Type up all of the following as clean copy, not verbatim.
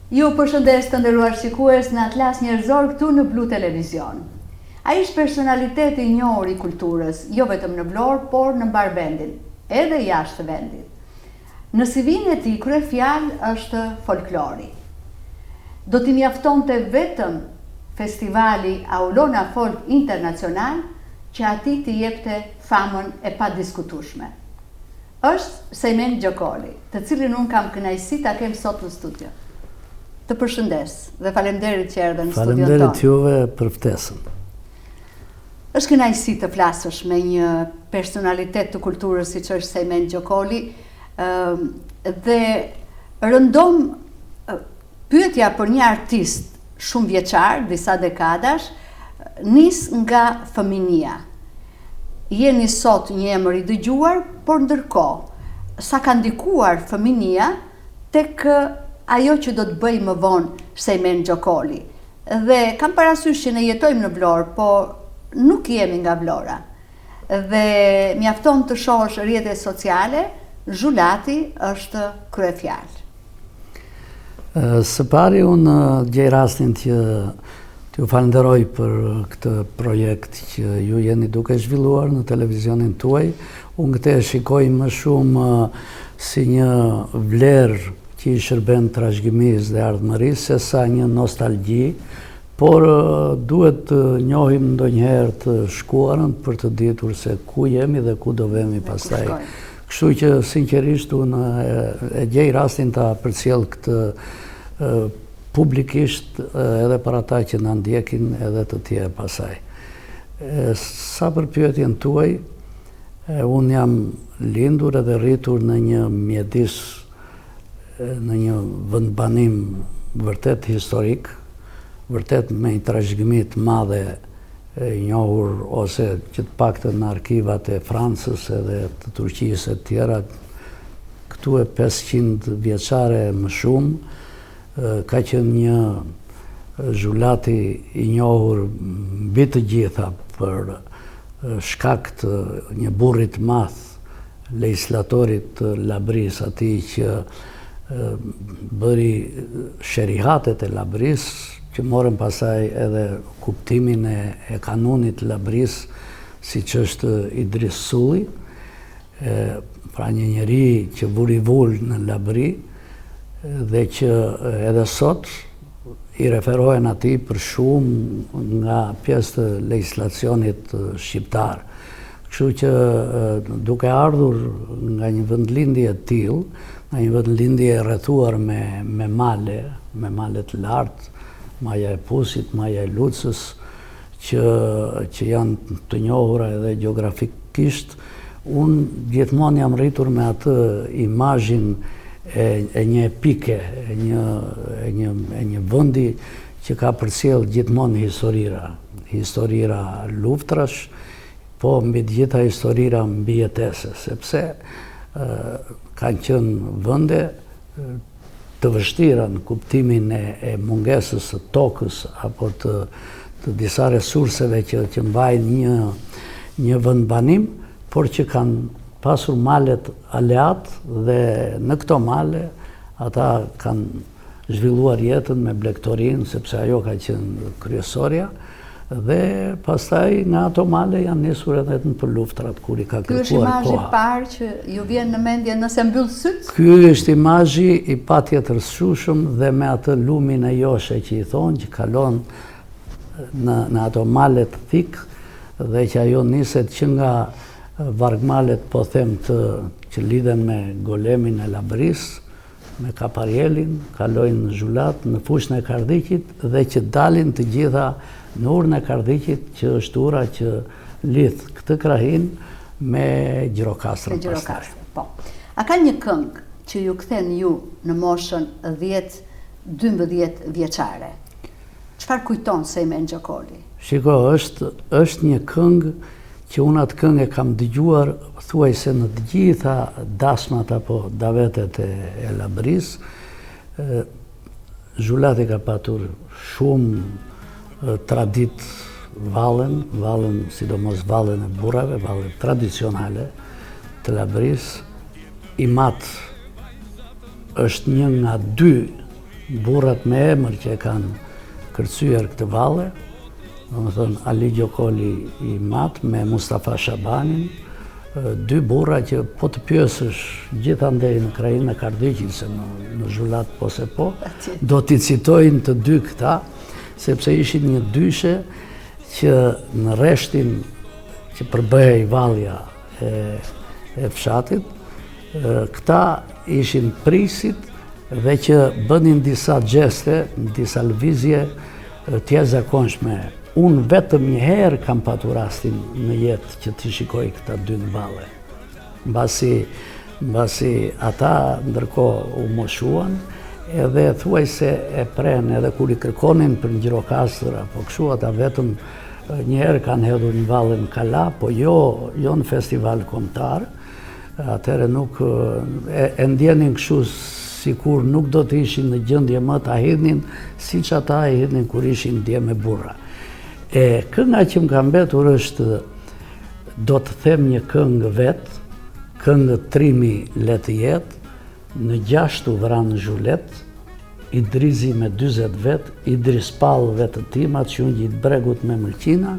Ju përshëndes të nderuar shikues në Atlas Njerëzor këtu në Blu Televizion. Ai është personaliteti i njohur i kulturës, jo vetëm në Vlorë, por në mbar vendin, edhe jashtë vendit. Në CV-n e tij kryefjalë është folklori. Do t'i mjaftonte vetëm festivali Aulona Folk Internacional që atij t'i jepte famën e padiskutueshme. Është Sejmen Gjokoli, të cilin unë kam kënaqësi ta kem sot në studio. Të përshëndes dhe faleminderit që erdhe në studion tonë. Faleminderit juve për ftesën. Është kënaqësi të flasësh me një personalitet të kulturës siç është Sejmen Gjokoli, dhe rëndom pyetja për një artist shumë vjeçar, disa dekadash, nis nga fëminia. Jeni sot një emër i dëgjuar, por ndërkohë sa ka ndikuar fëminia tek ajo që do të bëj më vonë Sejmen Gjokoli. Dhe kam parasysh që ne jetojmë në Vlorë, por nuk jemi nga Vlora. Dhe mjafton të shohësh rrjetet sociale, zhulati është kryefjalë. Së pari unë gjej rastin që t'ju falenderoj për këtë projekt që ju jeni duke zhvilluar në televizionin tuaj. Unë këtë e shikoj më shumë si një vlerë që i shërben trashëgimisë dhe ardhmërisë, se sa një nostalgji, por duhet të njohim ndonjëherë të shkuarën për të ditur se ku jemi dhe ku do vemi pastaj. Kështu që sinqerisht unë e gjej rastin ta përcjell këtë publikisht edhe për ata që na ndjekin edhe të tjerë pasaj. Sa për pyetjen tuaj, unë jam lindur edhe rritur në një mjedis, në një vendbanim vërtet historik, vërtet me një trashëgimi të madhe e njohur, ose që të paktën në arkivat e Francës edhe të Turqisë e tjera, këtu e 500 vjeçare më shumë, ka qenë një zhulati i njohur mbi të gjitha për shkak të një burri të madh, legislatorit të Labris, atij që bëri sherihatet e Labris, që morën pasaj edhe kuptimin e kanunit Labris, siç është Idris Sulli, pra një njeri që buri vull në Labri, dhe që edhe sot i referohen atij për shumë nga pjesë të legjislacionit shqiptar. Kështu që duke ardhur nga një vendlindje të tillë, nga një vendlindje e rrethuar me male të lartë, Maja e Pusit, Maja e Lucës, që janë të njohura edhe gjeografikisht, unë gjithmonë jam rritur me atë imazhin e një epike, e një vendi që ka përcjell gjithmonë historira luftrash, po mbi të gjitha historira mbijetese, sepse kanë qenë vende të vështira në kuptimin e mungesës së tokës apo të disa resurseve që mbajnë një vendbanim, por që kanë pasur malet aleat, dhe në këto male ata kanë zhvilluar jetën me blegtorinë, sepse ajo ka qenë kryesorja, dhe pastaj nga ato male janë nisur edhe në luftrat kur i ka kërkuar koha. Ky është imazhi i parë që ju vjen në mendje nëse mbyll syt? Ky është imazhi i patjetërshëm dhe me atë lumin e joshe që i thonë, që kalon në ato malet thik, dhe që ajo niset që nga vargmalet, po them që lidhen me golemin e Labris, me Kaparielin, kalojnë në zhulat, në fushën e Kardikit, dhe që dalin të gjitha në urën e Kardikit, që është ura që lidh këtë krahin me Gjirokastrën pastaj. Po. A ka një këngë që ju kthen ju në moshën 10-12 vjeçare? Çfarë kujton Sejmen Gjokoli? Shiko, është një këngë që unë atë këngë e kam dëgjuar thuajse në të gjitha dasmat apo davetet e Labris. Zhulati ka patur shumë tradit vallen, sidomos vallen e burrave, vallen tradicionale të Labris. I mat është një nga dy burrat me emër që kanë kërcyer këtë valle, domethënë Ali Gjokoli i mat me Mustafa Shabanin, dy burra që po të pyesësh gjithandej në krajinë e Kardëqit se në zhulat po se po, do t'i citojnë të dy këta, sepse ishin një dyshe që në rreshtin që përbëhej vallja e fshatit, këta ishin prisit dhe që bënin disa gjeste, disa lëvizje tjezakonshme. Unë vetëm një herë kam patur rastin në jetë që t'i shikoj këta dy në valle. Mbasi ata ndërkohë u moshuan, edhe thuaj se e prenë, edhe kur i kërkonin për ngjirokastër apo kështu, ata vetëm një herë kanë hedhur në valle në Kala, po jo në festival kombëtar. Atëherë nuk e ndjenin kështu sikur nuk do të ishin në gjendje më ta hidhnin siç ata e hidhnin kur ishin dje me burra. Kënga që më ka mbetur është, do të them një këngë vetë, këngë trimi le të jetë, në 6 vranë zhulet, Idrizi me 40 vetë, Idris pallëve të timat që unë gjitë bregut me mëlqina,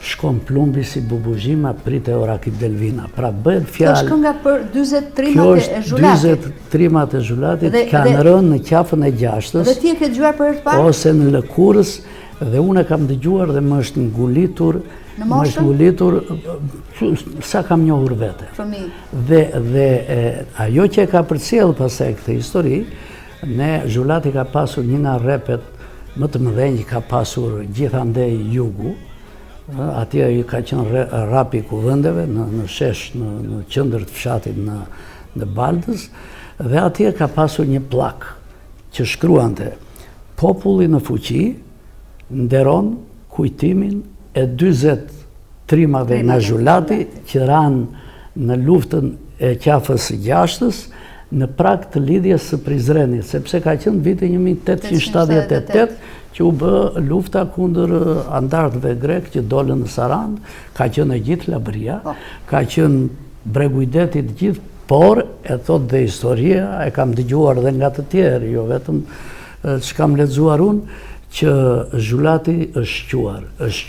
shkon plumbi si bubuzhima, prite orakit Delvina. Pra bëhet fjalë... Kjo është kënga për 40 trimat e zhulatit. Kjo është 40 trimat e zhulatit, kanë rënë në qafën e 6-ës. Dhe ti e ke dëgjuar për herë të parë? Ose në lëkurës, dhe unë e kam dëgjuar dhe më është ngulitur, sa kam njohur vete. Dhe ajo që e ka përcjell pastaj këtë histori, ne zhulati ka pasur një nga repet më të mëdhenj që ka pasur gjithandej jugu. Atje ka qenë rapi i kuvendeve në shesh, në qendër të fshatit në Baldës, dhe atje ka pasur një plak që shkruante: populli në fuqi nderon kujtimin e 40 trimave nga zhulati që ranë në luftën e qafës së 6-ës në prag të lidhjes së Prizrenit, sepse ka qenë viti 1878 që u bë lufta kundër andartëve grek që dolën në Sarand, ka qenë e gjithë Labria, ka qenë bregu i detit gjithë, por e thot dhe historia, e kam dëgjuar dhe nga të tjerë, jo vetëm që kam lexuar unë, që zhulati është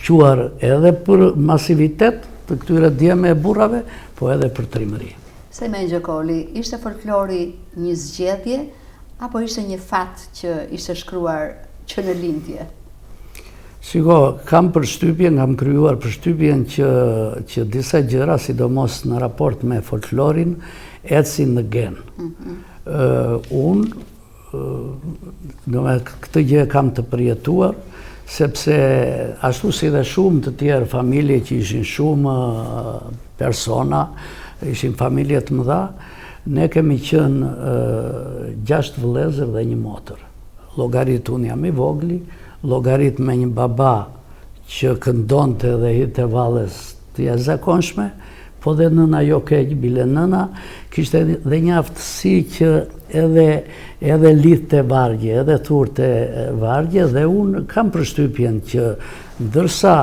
quar edhe për masivitet të këtyre djeme e burrave, po edhe për trimëri. Sejmen Gjokoli, ishte folklori një zgjedhje, apo ishte një fat që ishte shkruar që në lindje? Shiko, kam krijuar përshtypjen që disa gjëra, sidomos në raport me folklorin, ecin në gen. Unë këtë gjë kam të përjetuar, sepse ashtu si dhe shumë të tjerë familje që ishin shumë persona, ishin familje të mëdha, ne kemi qenë 6 vëllezër dhe një motër. Llogarit unë jam i vogli, llogarit me një baba që këndonte dhe hidhte valles të jashtëzakonshme, po dhe nëna jo keq, bile nëna kishte dhe një aftësi që edhe lidhte vargje, edhe thurte vargje, dhe unë kam përshtypjen që ndërsa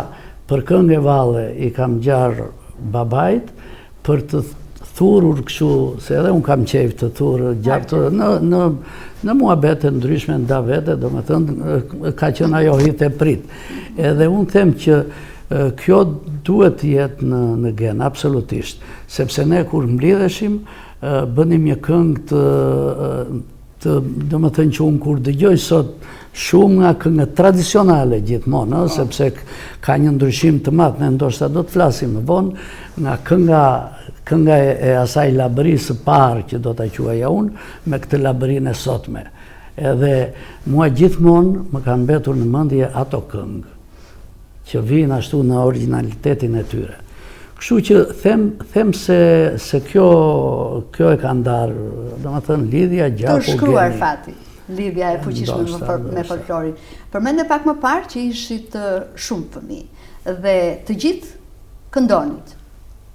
për këngë valle i kam gjarë babait, për të thurur kështu, se edhe unë kam qejf të thurë gjatë në muhabete ndryshme nda vete, do me thënë, ka qenë ajo hit e prit. Edhe unë them që kjo duhet të jetë në gen, absolutisht, sepse ne kur mblidheshim, bënim një këngë do me thënë që unë kur dëgjoj sot shumë nga këngët tradicionale gjithmonë, sepse ka një ndryshim të madh, ne ndoshta do të flasim më vonë, nga kënga e asaj labërisë së parë që do ta quaja unë me këtë labërinë e sotme. Edhe mua gjithmonë më kanë mbetur në mendje ato këngë që vijnë ashtu në originalitetin e tyre. Kështu që them se kjo e ka ndarë, domethënë lidhja gjaku të shkruar fati, lidhja e fuqishme me folklorin. Përmende pak më parë që ishit shumë fëmijë dhe të gjithë këndonit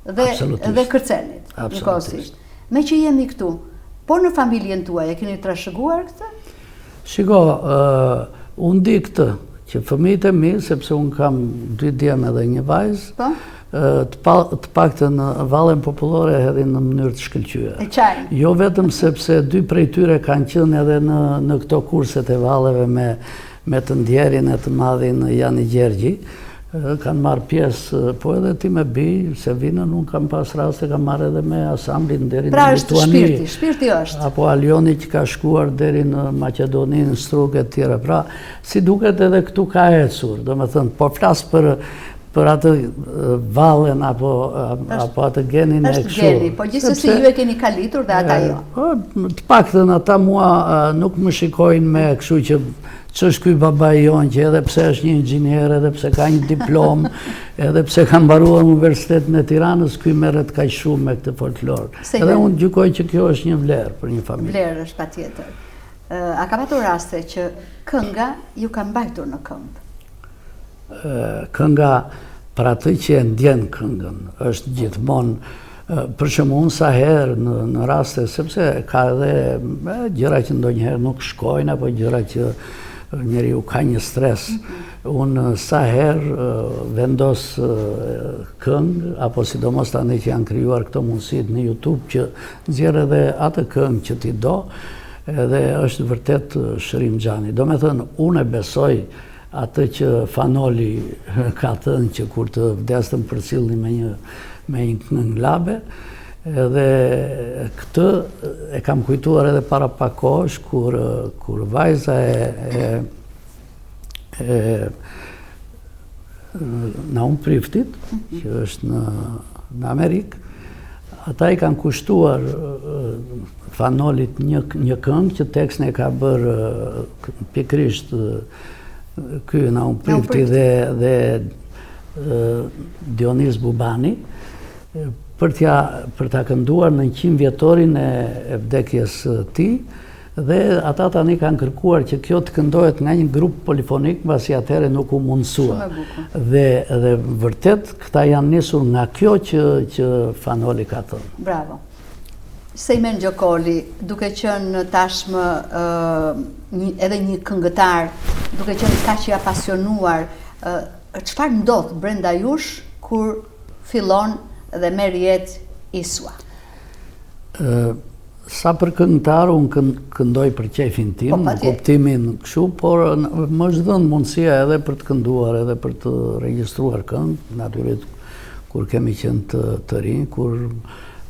dhe kërcenit njëkohësisht. Me që jemi këtu, por në familjen tuaj e keni trashëguar këtë? Shiko, unë di këtë, që fëmijët e mi, sepse unë kam 2 djemë edhe 1 vajzë, të paktën vallen popullore hedhin në mënyrë të shkëlqyer. Jo vetëm sepse 2 prej tyre kanë qenë edhe në këto kurset e valleve me të ndjerin e të madhin Jani Gjergji, kanë marrë pjesë, po edhe ti me bi, se vinën unë kam pas raste, kam marrë edhe me asamblin deri në Lituani. Pra shpirti është. Apo Alioni që ka shkuar deri në Maqedoni, në Strugë e tjera. Pra, si duket edhe këtu ka ecur, do me thënë, po flasë për atë vallen apo atë genin e kështu. Është geni, po gjithsesi ju e keni kalitur dhe ata jo. Të paktën ata mua nuk më shikojnë me kështu që është ky babai jonë që edhe pse është një inxhinier, edhe pse ka një diplomë, edhe pse ka mbaruar Universitetin e Tiranës, ky merret kaq shumë me këtë folklor. Edhe unë gjykoj që kjo është një vlerë për një familje. Vlerë është patjetër. A ka patur raste që kënga ju ka mbajtur në këmbë? Kënga, për atë që e ndjen këngën, është gjithmonë, për shembull sa herë në raste, sepse ka edhe gjëra që ndonjëherë nuk shkojnë, apo gjëra që njeriu ka një stres. Unë sa herë vendos këngë, apo sidomos tani që janë krijuar këto mundësit në YouTube që nxjerr edhe atë këngë që ti do, edhe është vërtet shërim xhani. Do me thënë, unë e besoj atë që Fanoli ka thënë që kur të vdestëm përcillni me një këngë labe, edhe këtë e kam kujtuar edhe para pak kohësh kur vajza e Naum Priftit, që është në Amerikë, ata i kanë kushtuar Fanolit një këngë që tekstin e ka bërë pikërisht ky Naum Prifti dhe Dionis Bubani, për ta kënduar në 100 vjetorin e vdekjes ti, dhe ata tani kanë kërkuar që kjo të këndohet nga një grup polifonik, pasi atëherë nuk u mundsua. Dhe vërtet, këta janë nisur nga kjo që Fanoli ka thënë. Bravo. Sejmen Gjokoli, duke qenë tashmë edhe një këngëtar, duke qenë kaq i apasionuar, çfarë ndodh brenda jush kur fillon dhe merr jetë Isua? Sa për këngëtar, unë këndoj për qefin tim, në kuptimin kështu, por më është dhënë mundësia edhe për të kënduar, edhe për të regjistruar këngë, natyrisht kur kemi qenë të rinj, kur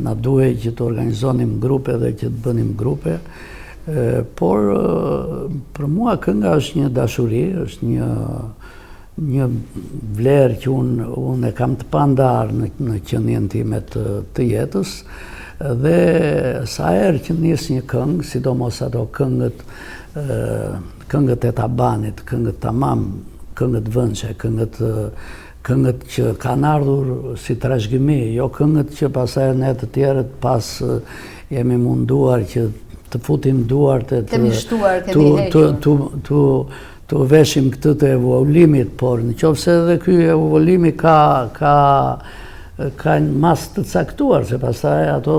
na duhej që të organizonim grupe dhe që të bënim grupe, por për mua kënga është një dashuri, është një vlerë që unë e kam të pandar në qenien time të jetës, dhe sa herë që nis një këngë, sidomos ato këngët e tabanit, këngët tamam, këngët vëndshe, këngët që kanë ardhur si trashëgimi, jo këngët që pasaj ne të tjerët pas jemi munduar që të futim duart e të veshim këtë të evoluimit, por në qoftë se edhe ky evolimi ka një mas të caktuar, se pastaj ato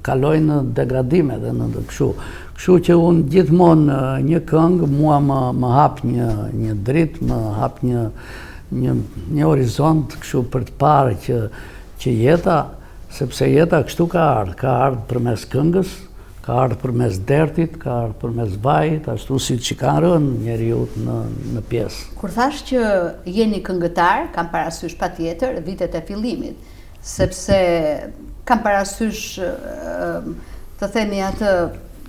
kalojnë në degradime dhe në kështu. Kështu që unë gjithmonë një këngë mua më hap një dritë, më hap një horizont kështu për të parë që jeta, sepse jeta kështu ka ardhur përmes këngës, ka ardhur përmes dertit, ka ardhur përmes vajit, ashtu siç i kanë rënë njeriut në pjesë. Kur thash që jeni këngëtar, kam parasysh patjetër vitet e fillimit, sepse kam parasysh të themi atë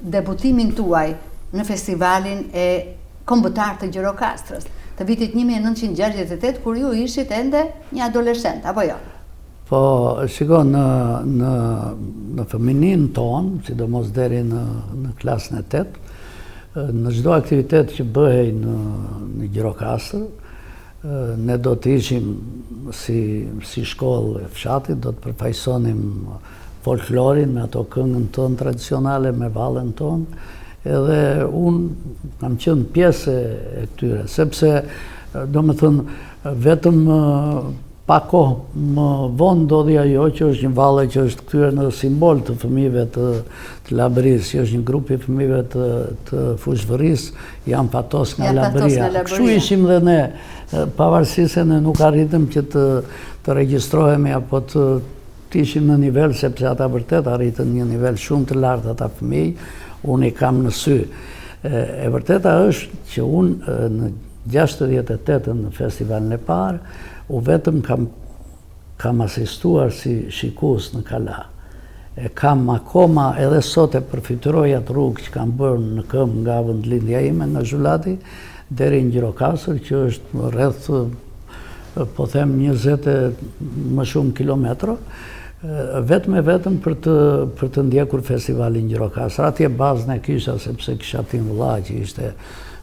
debutimin tuaj në festivalin e kombëtar të Gjirokastrës, të vitit 1968, kur ju ishit ende një adoleshent, apo jo? Po, shiko, në feminin tonë, sidomos deri në klasën e 8, në çdo aktivitet që bëhej në Gjirokastër, ne do të ishim si shkollë e fshatit, do të përfaqësonim folklorin me ato këngën tonë tradicionale, me vallen tonë, edhe unë kam qenë pjesë e këtyre, sepse, do me thënë, vetëm pa kohë më vonë ndodhi ajo që është një valle që është kthyer në simbol të fëmijëve të Labërisë, që është një grup i fëmijëve të Fushvërisë, janë patos nga Labëria. Kështu ishim dhe ne, pavarësisht se ne nuk arritëm që të regjistrohemi apo të ishim në nivel, sepse ata vërtet arritën një nivel shumë të lartë ata fëmijë, unë i kam në sy. E vërteta është që unë në 68 në festivalin e parë, u vetëm kam asistuar si shikues në Kala. E kam akoma edhe sot e përfituroj atë rrugë që kam bërë në këmbë nga vendlindja ime nga Zhulati deri në Gjirokastër, që është rreth po them 20 më shumë kilometro, vetëm për të ndjekur festivalin Gjirokastër. Atje bazën e kisha sepse kisha tim vëlla që ishte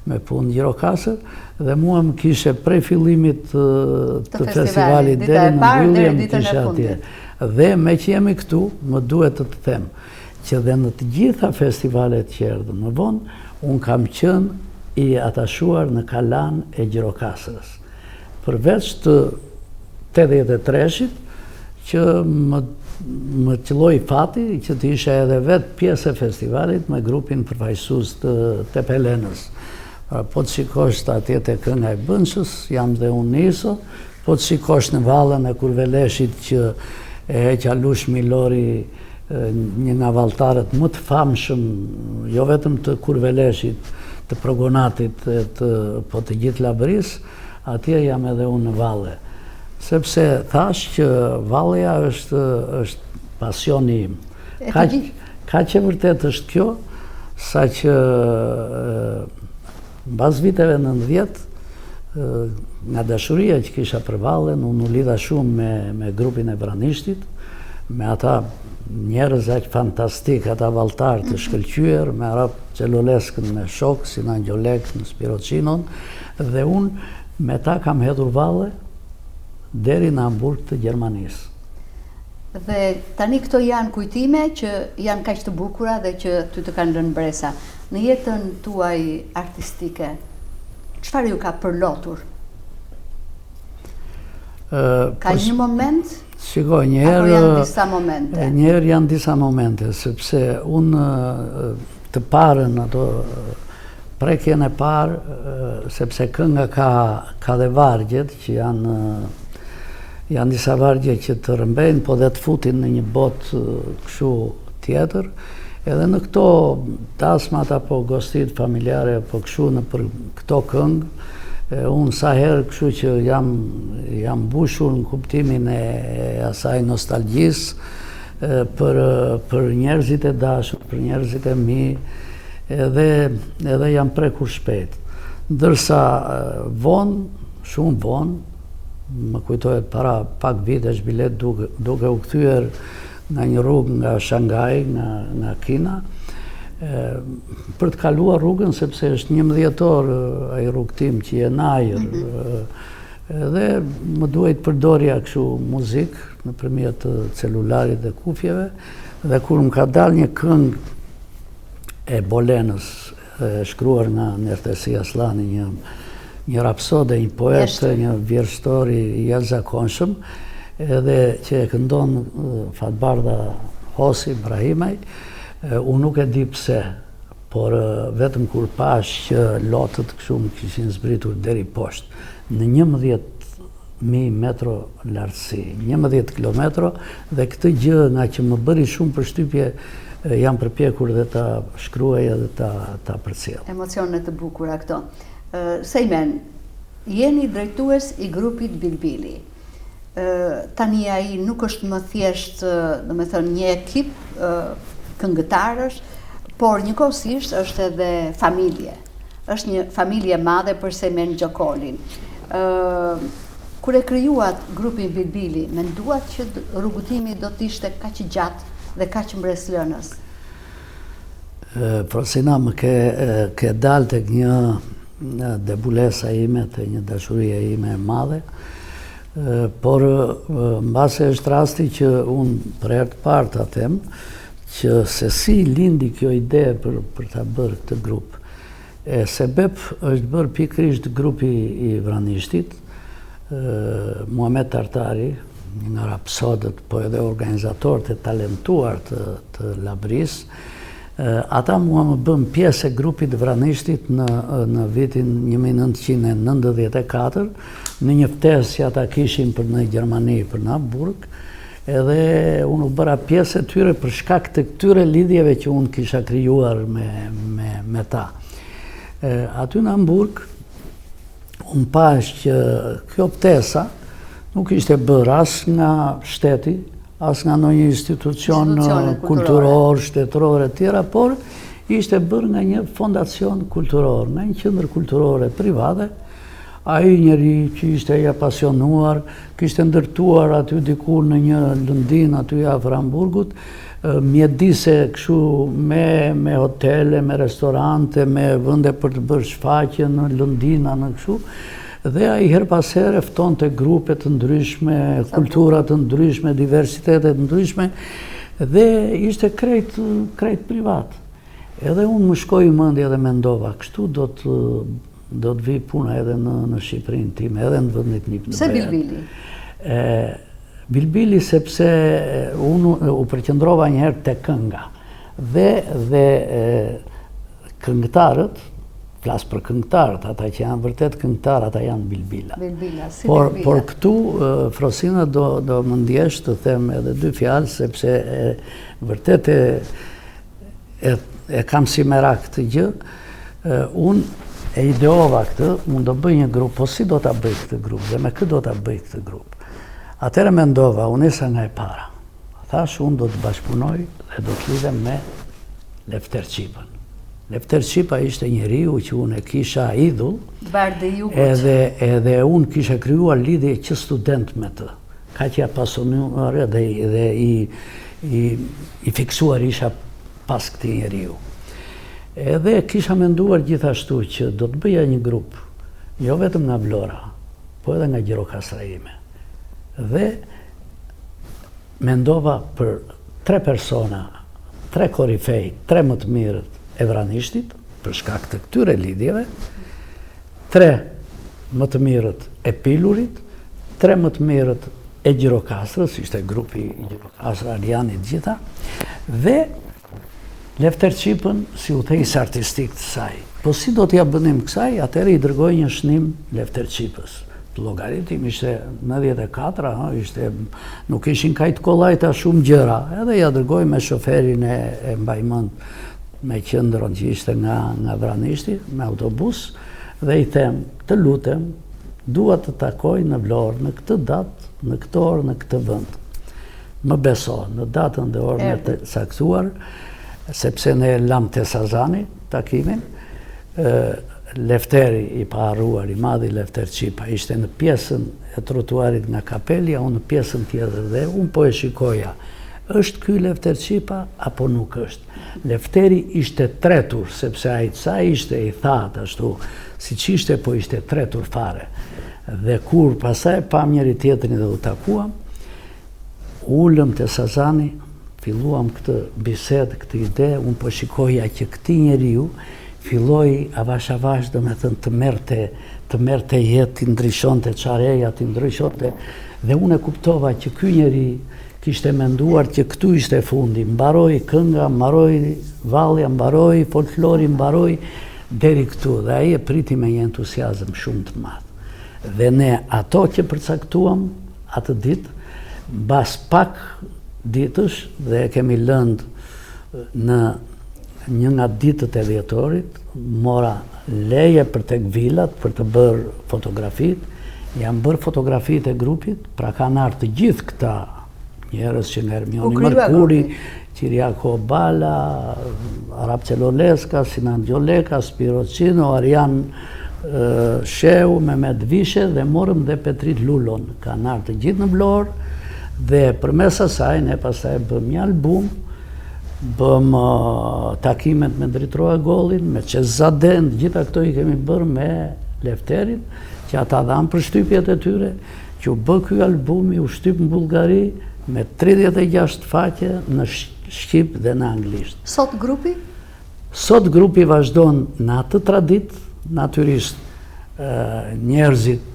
me punë Gjirokastër, dhe mua më kishe prej fillimit të festivalit deri në mbyllje më kishe atje. Dhe me që jemi këtu, më duhet të them që dhe në të gjitha festivalet që erdhën më vonë, unë kam qenë i atashuar në Kalan e Gjirokastërës. Përveç të 83-shit, që më qëlloj fati që të isha edhe vetë pjesë e festivalit me grupin përfaqësues të Tepelenës. Po të shikosh të atje të Kënga e Bënshës, jam dhe unë niso, po të shikosh në vallën e Kurveleshit që e heqa Lush Milori, një nga valltarët më të famshëm, jo vetëm të Kurveleshit, të Progonatit, po të gjithë Labërisë, atje jam edhe unë në valle. Sepse thash që valleja është pasioni im. Ka që vërtet është kjo, sa që mbas viteve 90, nga dashuria që kisha për vallen, unë u lidha shumë me grupin e Vranishtit, me ata njerëz aq fantastik, ata valltar të shkëlqyer, me Arap Xheloleskën me shok, Sinan Gjolek në Spirocinon, dhe unë me ta kam hedhur valle deri në Hamburg të Gjermanisë. Dhe tani këto janë kujtime që janë kaq të bukura dhe që ty të kanë lënë bresa. Në jetën tuaj artistike, çfarë ju ka përlotur? Ka një moment? Shikoj, apo janë disa momente? Njëherë janë disa momente, sepse unë të parën ato prekjen e parë, sepse kënga ka dhe vargjet që janë disa vargje që të rëmbejnë, po dhe të futin në një botë kështu tjetër, edhe në këto tasmat apo gostit familjare apo kështu në për këto këngë, unë sa herë kështu që jam mbushur në kuptimin e asaj nostalgjisë për njerëzit e dashur, për njerëzit e mi, edhe jam prekur shpejt. Ndërsa shumë vonë, më kujtohet para pak vitesh bilet duke u kthyer nga një rrugë nga Shanghai, nga Kina, për të kaluar rrugën, sepse është 11 orë ai rrugtim që je në ajër, dhe më duhet përdorja kështu muzikë nëpërmjet celularit dhe kufjeve, dhe kur më ka dalë një këngë e Bolenës, shkruar nga Nertesi Aslani, një rapsode, një poetë, një vjershtor i jashtëzakonshëm, edhe që e këndon Fatbardha Hosi Ibrahimaj, unë nuk e di pse, por vetëm kur pash që lotët kështu më kishin zbritur deri poshtë, në 11.000 metro lartësi, 11 kilometro, dhe këtë gjë nga që më bëri shumë përshtypje, jam përpjekur dhe ta shkruaj edhe ta përcjell. Emocione të bukura këto. Sejmen, jeni drejtues i grupit Bilbili. Tani ai nuk është më thjesht, domethënë, një ekip këngëtarësh, por njëkohësisht është edhe familje. Është një familje madhe për Sejmen Gjokolin. Kur e krijuat grupin Bilbili, menduat që rrugëtimi do të ishte kaq i gjatë dhe kaq mbreslënës? Frosina, më ke dalë tek një debulesa ime, të një dashuria ime e madhe, por mbase është rasti që unë për herë të parë ta them që se si lindi kjo ide për ta bërë këtë grup. Sebeb është bërë pikërisht grupi i Vranishtit, Muhamet Tartari, një nga rapsodët, po edhe organizatorët e talentuar të Labris, ata mua më bëm pjesë e grupit Vranishtit në vitin 1994, në një ftesë që ata kishin për në Gjermani, për në Hamburg, edhe unë u bëra pjesë e tyre për shkak të këtyre lidhjeve që unë kisha krijuar me ta. Aty në Hamburg, unë pash që kjo ftesa nuk ishte bërë as nga shteti, as nga ndonjë institucion kulturor, shtetëror e tjera, por ishte bërë nga një fondacion kulturor, nga një qendër kulturore private. Ai njeri që ishte i apasionuar, kishte ndërtuar aty diku në një lëndin aty afër Hamburgut, mjedise kështu me hotele, me restorante, me vende për të bërë shfaqje në lëndina, në kështu. Dhe ai her pas here ftonte grupe të ndryshme, kultura të ndryshme, diversitete të ndryshme, dhe ishte krejt privat. Edhe unë më shkoi mendja dhe mendova, kështu do të vi puna edhe në Shqipërinë time, edhe në vendit një në Pse Bilbili? Bilbili sepse unë u përqendrova njëherë te kënga. Dhe këngëtarët, flas për këngëtarët, ata që janë vërtet këngëtarë, ata janë Bilbila. Por këtu, Frosina, do më ndjesh të them edhe dy fjalë, sepse vërtet e kam si merak këtë gjë. Unë e ideova këtë, unë do bëj një grup, po si do ta bëj këtë grup, dhe me këtë do ta bëj këtë grup. Atëherë mendova, unë isa nga e para. Thash, unë do të bashkëpunoj dhe do të lidhem me Lefter Çipën. Lefter Çipa ishte njeriu që unë e kisha idhull, edhe unë kisha krijuar lidhje që student me të. Ka që apasionuar dhe i fiksuar isha pas këtij njeriu. Edhe kisha menduar gjithashtu që do të bëja një grup, jo vetëm nga Vlora, po edhe nga Gjirokastra ime. Dhe mendova për 3 persona, 3 korifej, 3 më të mirët e Vranishtit, për shkak të këtyre lidhjeve, 3 më të mirët e Pilurit, 3 më të mirët e Gjirokastrës, ishte grupi i Gjirokastra Arianit gjitha, dhe Lefter Çipën si udhëheqës artistik të saj. Po si do t'ja bënim kësaj, atëherë i dërgoj një shnim Lefter Çipës. Llogaritim ishte 94, nuk ishin kajt kollajta shumë gjëra, edhe ja dërgoj me shoferin e mbajmend me qendrën që ishte nga Vranishti, me autobus, dhe i them, të lutem, dua të takoj në Vlorë në këtë datë, në këtë orë, në këtë vend. Më beso, në datën dhe orën e të saktuar, sepse ne lam te Sazani takimin, Lefteri i paharruar, i madhi Lefter Çipa, ishte në pjesën e trotuarit nga Kapelja, unë në pjesën tjetër, dhe unë po e shikoja, është ky Lefter Çipa apo nuk është? Lefteri ishte tretur, sepse ai sa ishte i thatë ashtu, siç ishte, po ishte tretur fare. Dhe kur pasaj pam njëri tjetrin dhe u takuam, ulëm te Sazani, filluam këtë bisedë, këtë ide, unë po shikoja që këti njeriu filloi avash do me thënë të merte jetë, të ndryshonte çareja, të ndryshonte, dhe unë e kuptova që ky njeri kishte menduar që këtu ishte fundi, mbaroi kënga, mbaroi vallja, mbaroi folklori, mbaroi deri këtu, dhe ai e priti me një entuziazëm shumë të madh. Dhe ne ato që përcaktuam atë ditë, mbas pak ditësh, dhe e kemi lënë në një nga ditët e dhjetorit, mora leje për tek vilat, për të bërë fotografit, jam bërë fotografit e grupit, pra kanë ardhur të gjithë këta njerëz që nga Ermioni Mërkuri, Qiriako Bala, Arap Celoleska, Sinan Gjoleka, Spiro Cino, Arian Sheu, Mehmet Vishe, dhe morëm dhe Petrit Lulon, kanë ardhur të gjithë në Vlorë, dhe përmes asaj ne pastaj bëm një album, bëm takimet me Dritroa Gollin, me Çezaden, gjitha këto i kemi bërë me Lefterin, që ata dhanë për shtypjet e tyre, që u bë ky albumi, u shtyp në Bullgari, me 36 faqe në shqip dhe në anglisht. Sot grupi? Sot grupi vazhdon në atë tradit, natyrisht njerëzit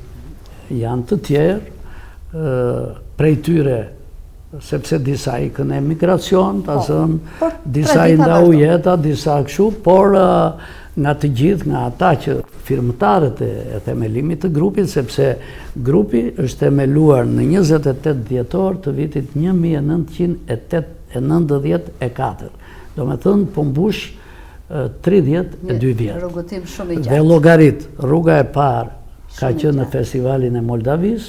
janë të tjerë, prej tyre, sepse disa i kënë emigracion, disa i ndau jeta, disa këshu, por nga të gjithë, nga ata që firmëtarët e themelimit të grupit, sepse grupi është themeluar në 28 dhjetor të vitit 1994. Do me thënë, po mbush 32 vjetë. Rrugëtim shumë i gjatë. Dhe llogarit, rruga e parë ka qenë në festivalin e Moldavis,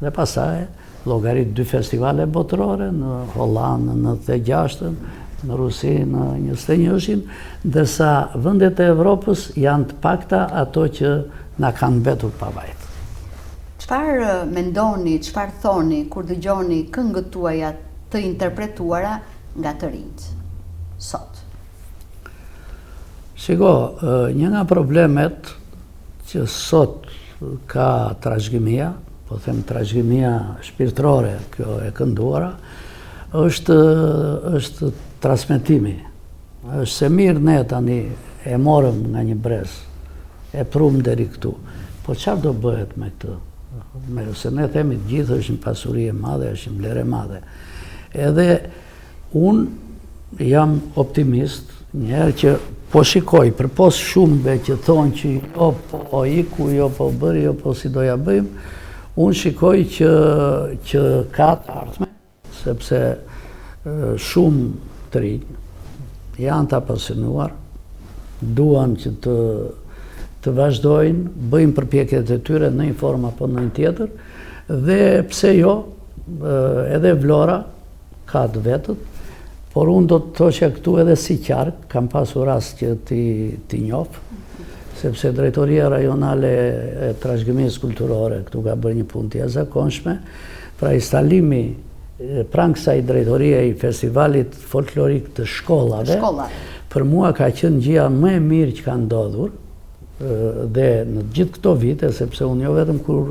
dhe pasaj llogarit 2 festivale botërore, në Hollandë në 96-ën, në Rusi në 21-shin, ndërsa vendet e Evropës janë të pakta ato që na kanë mbetur pa vajt. Çfarë mendoni, çfarë thoni kur dëgjoni këngët tuaja të interpretuara nga të rinjt sot? Shiko, një nga problemet që sot ka trashëgimia, po them trashëgimia shpirtërore, kjo e kënduara, është transmetimi. Është se mirë ne tani e morëm nga një brez, e prum deri këtu. Po çfarë do bëhet me këtë? Se ne themi të gjithë është një pasuri e madhe, është një vlerë e madhe. Edhe unë jam optimist, njerë që po shikoj, përpos shumëve që thonë që jo po iku, jo po bëri, jo po si doja bëjmë, unë shikoj që ka të ardhme, sepse shumë të rinj janë të apasionuar, duan që të vazhdojnë, bëjmë përpjekjet e tyre në një formë apo në një tjetër, dhe pse jo, edhe Vlora ka të vetët, por unë do të thoshja këtu edhe si qark, kam pasur rast që ti njofë, sepse drejtoria rajonale e trashëgimisë kulturore këtu ka bërë një punë të jashtëzakonshme, pra instalimi pranë kësaj drejtorie i festivalit folklorik të shkollave, për mua ka qenë gjëja më e mirë që ka ndodhur, dhe në gjithë këto vite, sepse unë jo vetëm kur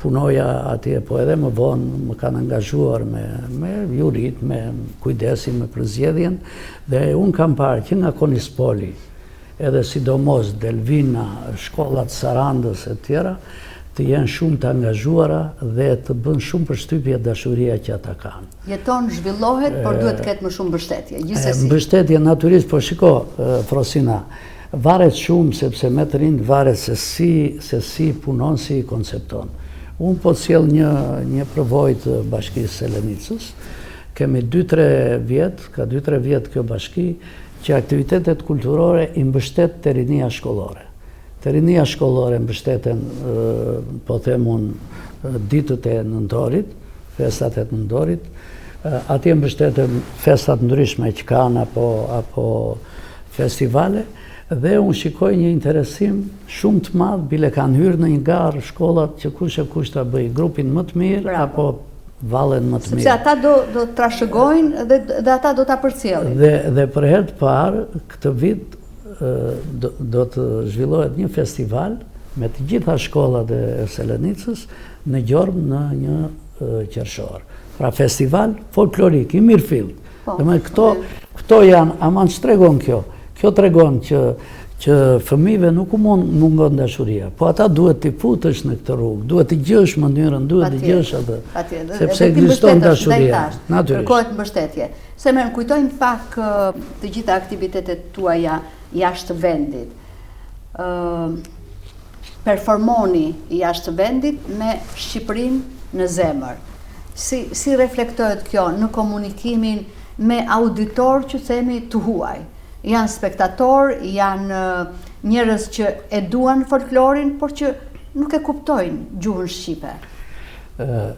punoja atje, po edhe më vonë më kanë angazhuar me jurit, me kujdesin, me përzgjedhjen, dhe unë kam parë që nga Konispoli, edhe sidomos Delvina, shkollat Sarandës e tjera, të jenë shumë të angazhuara dhe të bën shumë përshtypje dashuria që ata kanë. Jeton, zhvillohet, por duhet të ketë më shumë mbështetje, gjithsesi. Mbështetje natyrisht, po shiko, Frosina, varet shumë sepse me të rinj varet se si punon, si koncepton. Unë po sjell një përvojë të Bashkisë Selenicës. Kemi 2-3 vjet, ka 2-3 vjet kjo bashki, që aktivitetet kulturore i mbështet të rinia shkollore. Të rinia shkollore mbështeten, po them unë, ditët e nëntorit, festat e nëntorit, atje mbështeten festat ndryshme që kanë apo festivale, dhe unë shikoj një interesim shumë të madh, bile kanë hyrë në një garë shkollat që kush e kush ta bëj grupin më të mirë apo vallen më të mirë. Sepse ata do trashëgojnë dhe ata do ta përcjellin. Dhe për herë të parë këtë vit do të zhvillohet një festival me të gjitha shkollat e Selenicës në Gjormë në një qershor. Pra festival folklorik i mirëfillt. Këto janë, aman ç'tregon kjo? Kjo tregon që fëmijëve nuk mungon dashuria, po ata duhet t'i futësh në këtë rrugë, duhet t'i gjësh mënyrën, duhet t'i gjësh atë, sepse ekziston dashuria. Kërkohet mbështetje. Se më kujtojnë pak të gjitha aktivitetet tuaja jashtë vendit. Performoni jashtë vendit me Shqipërinë në zemër. Si reflektohet kjo në komunikimin me auditor që themi të huaj? Janë spektator, janë njerëz që e duan folklorin, por që nuk e kuptojnë gjuhën shqipe.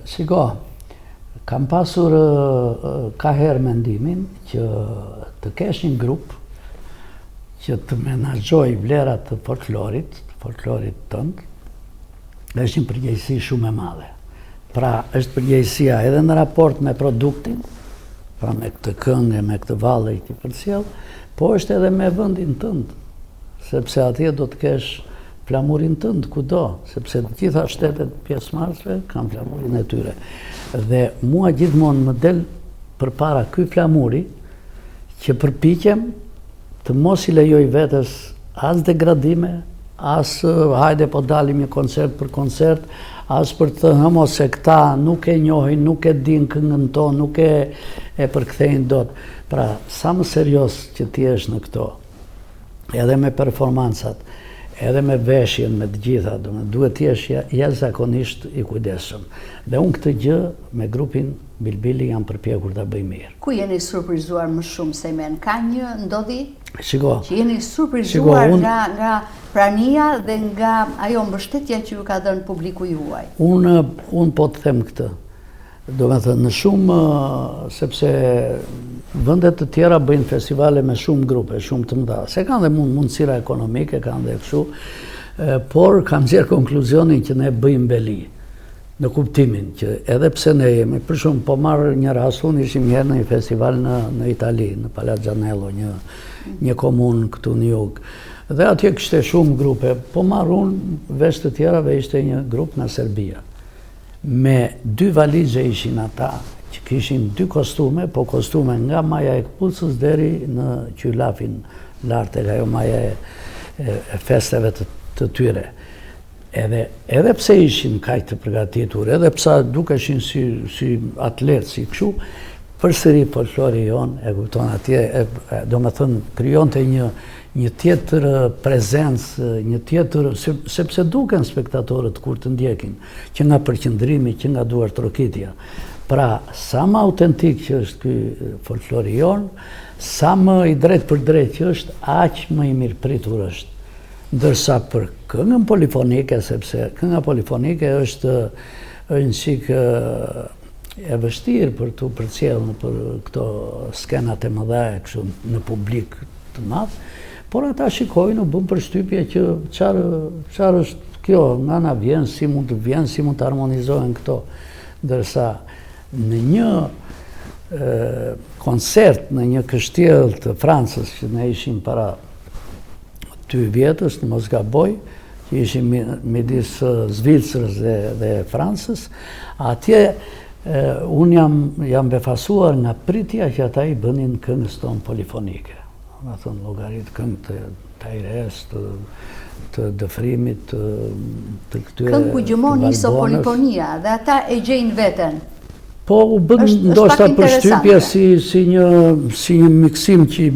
Shiko, kam pasur ka herë mendimin që të kesh një grup që të menaxhoj vlerat të folklorit tënd, është një përgjegjësi shumë e madhe. Pra, është përgjegjësia edhe në raport me produktin, pra me këtë këngë, me këtë valle që përcjell, po është edhe me vendin tënd, sepse atje do të kesh flamurin tënd kudo, sepse të gjitha shtetet pjesëmarrëse kanë flamurin e tyre. Dhe mua gjithmonë më del përpara ky flamuri që përpiqem të mos I lejoj vetes as degradime, as hajde po dalim një koncert për koncert, as për të thënë se këta nuk e njohin, nuk e din këngën tonë, nuk e përkthejnë dot. Pra, sa më serios që ti jesh në këto, edhe me performancat, edhe me veshjen, me të gjitha, duhet të jesh jashtëzakonisht i kujdesshëm. Dhe unë këtë gjë me grupin Bilbili jam përpjekur ta bëj mirë. Ku jeni surprizuar më shumë, Sejmen? Ka një ndodhi? Shiko. Që jeni surprizuar nga prania dhe nga ajo mbështetja që ju ka dhënë publiku juaj? Unë po të them këtë. Do me thënë, në shumë, sepse vendet të tjera bëjnë festivale me shumë grupe, shumë të mëdha. Se kanë dhe mundësira ekonomike, kanë dhe kështu, por kanë nxjerrë konkluzionin që ne bëjmë beli. Në kuptimin që edhe pse ne jemi, për shumë, po marrë një rast, unë ishim herë në një festival në Itali, në Palazzo Zanello, një komunë këtu në jug. Dhe atje kishte shumë grupe, po marrë unë vesh të tjerave ishte një grup nga Serbia. Me 2 valizhe ishin ata, që kishin 2 kostume, po kostume nga maja e këpucës deri në qylafin lartë, ajo maja e festeve të tyre. Edhe pse ishin kaq të përgatitur, edhe pse dukeshin si atlet, si kështu, përsëri folklori jon, e kupton atje, do me thënë, krijonte një tjetër prezencë, një tjetër, sepse duken spektatorët kur të ndjekin, që nga përqendrimi, që nga duar trokitja. Pra, sa më autentik që është ky folklori jon, sa më i drejt për drejt që është, aq më i mirëpritur është. Ndërsa për këngën polifonike, sepse kënga polifonike është një çik e vështirë për të përcjellë për këto skenat e mëdha kështu në publik të madh, por ata shikojnë, u bën përshtypje që çfarë është kjo, nga ana vjen, si mund të vjen, si mund të harmonizohen këto. Ndërsa në një koncert, në një kështjell të Francës që ne ishim para 2 vjetës, në mos gaboj, që ishim midis Zvicrës dhe Francës, atje unë jam befasuar nga pritja që ata i bënin këngës tonë polifonike. Në thënë llogarit këngë të Tajres, të dëfrimit, të këtyre... Këngë ku gjumon iso polifonia dhe ata e gjejnë veten. Po, u bën ndoshta përshtypje si një miksim që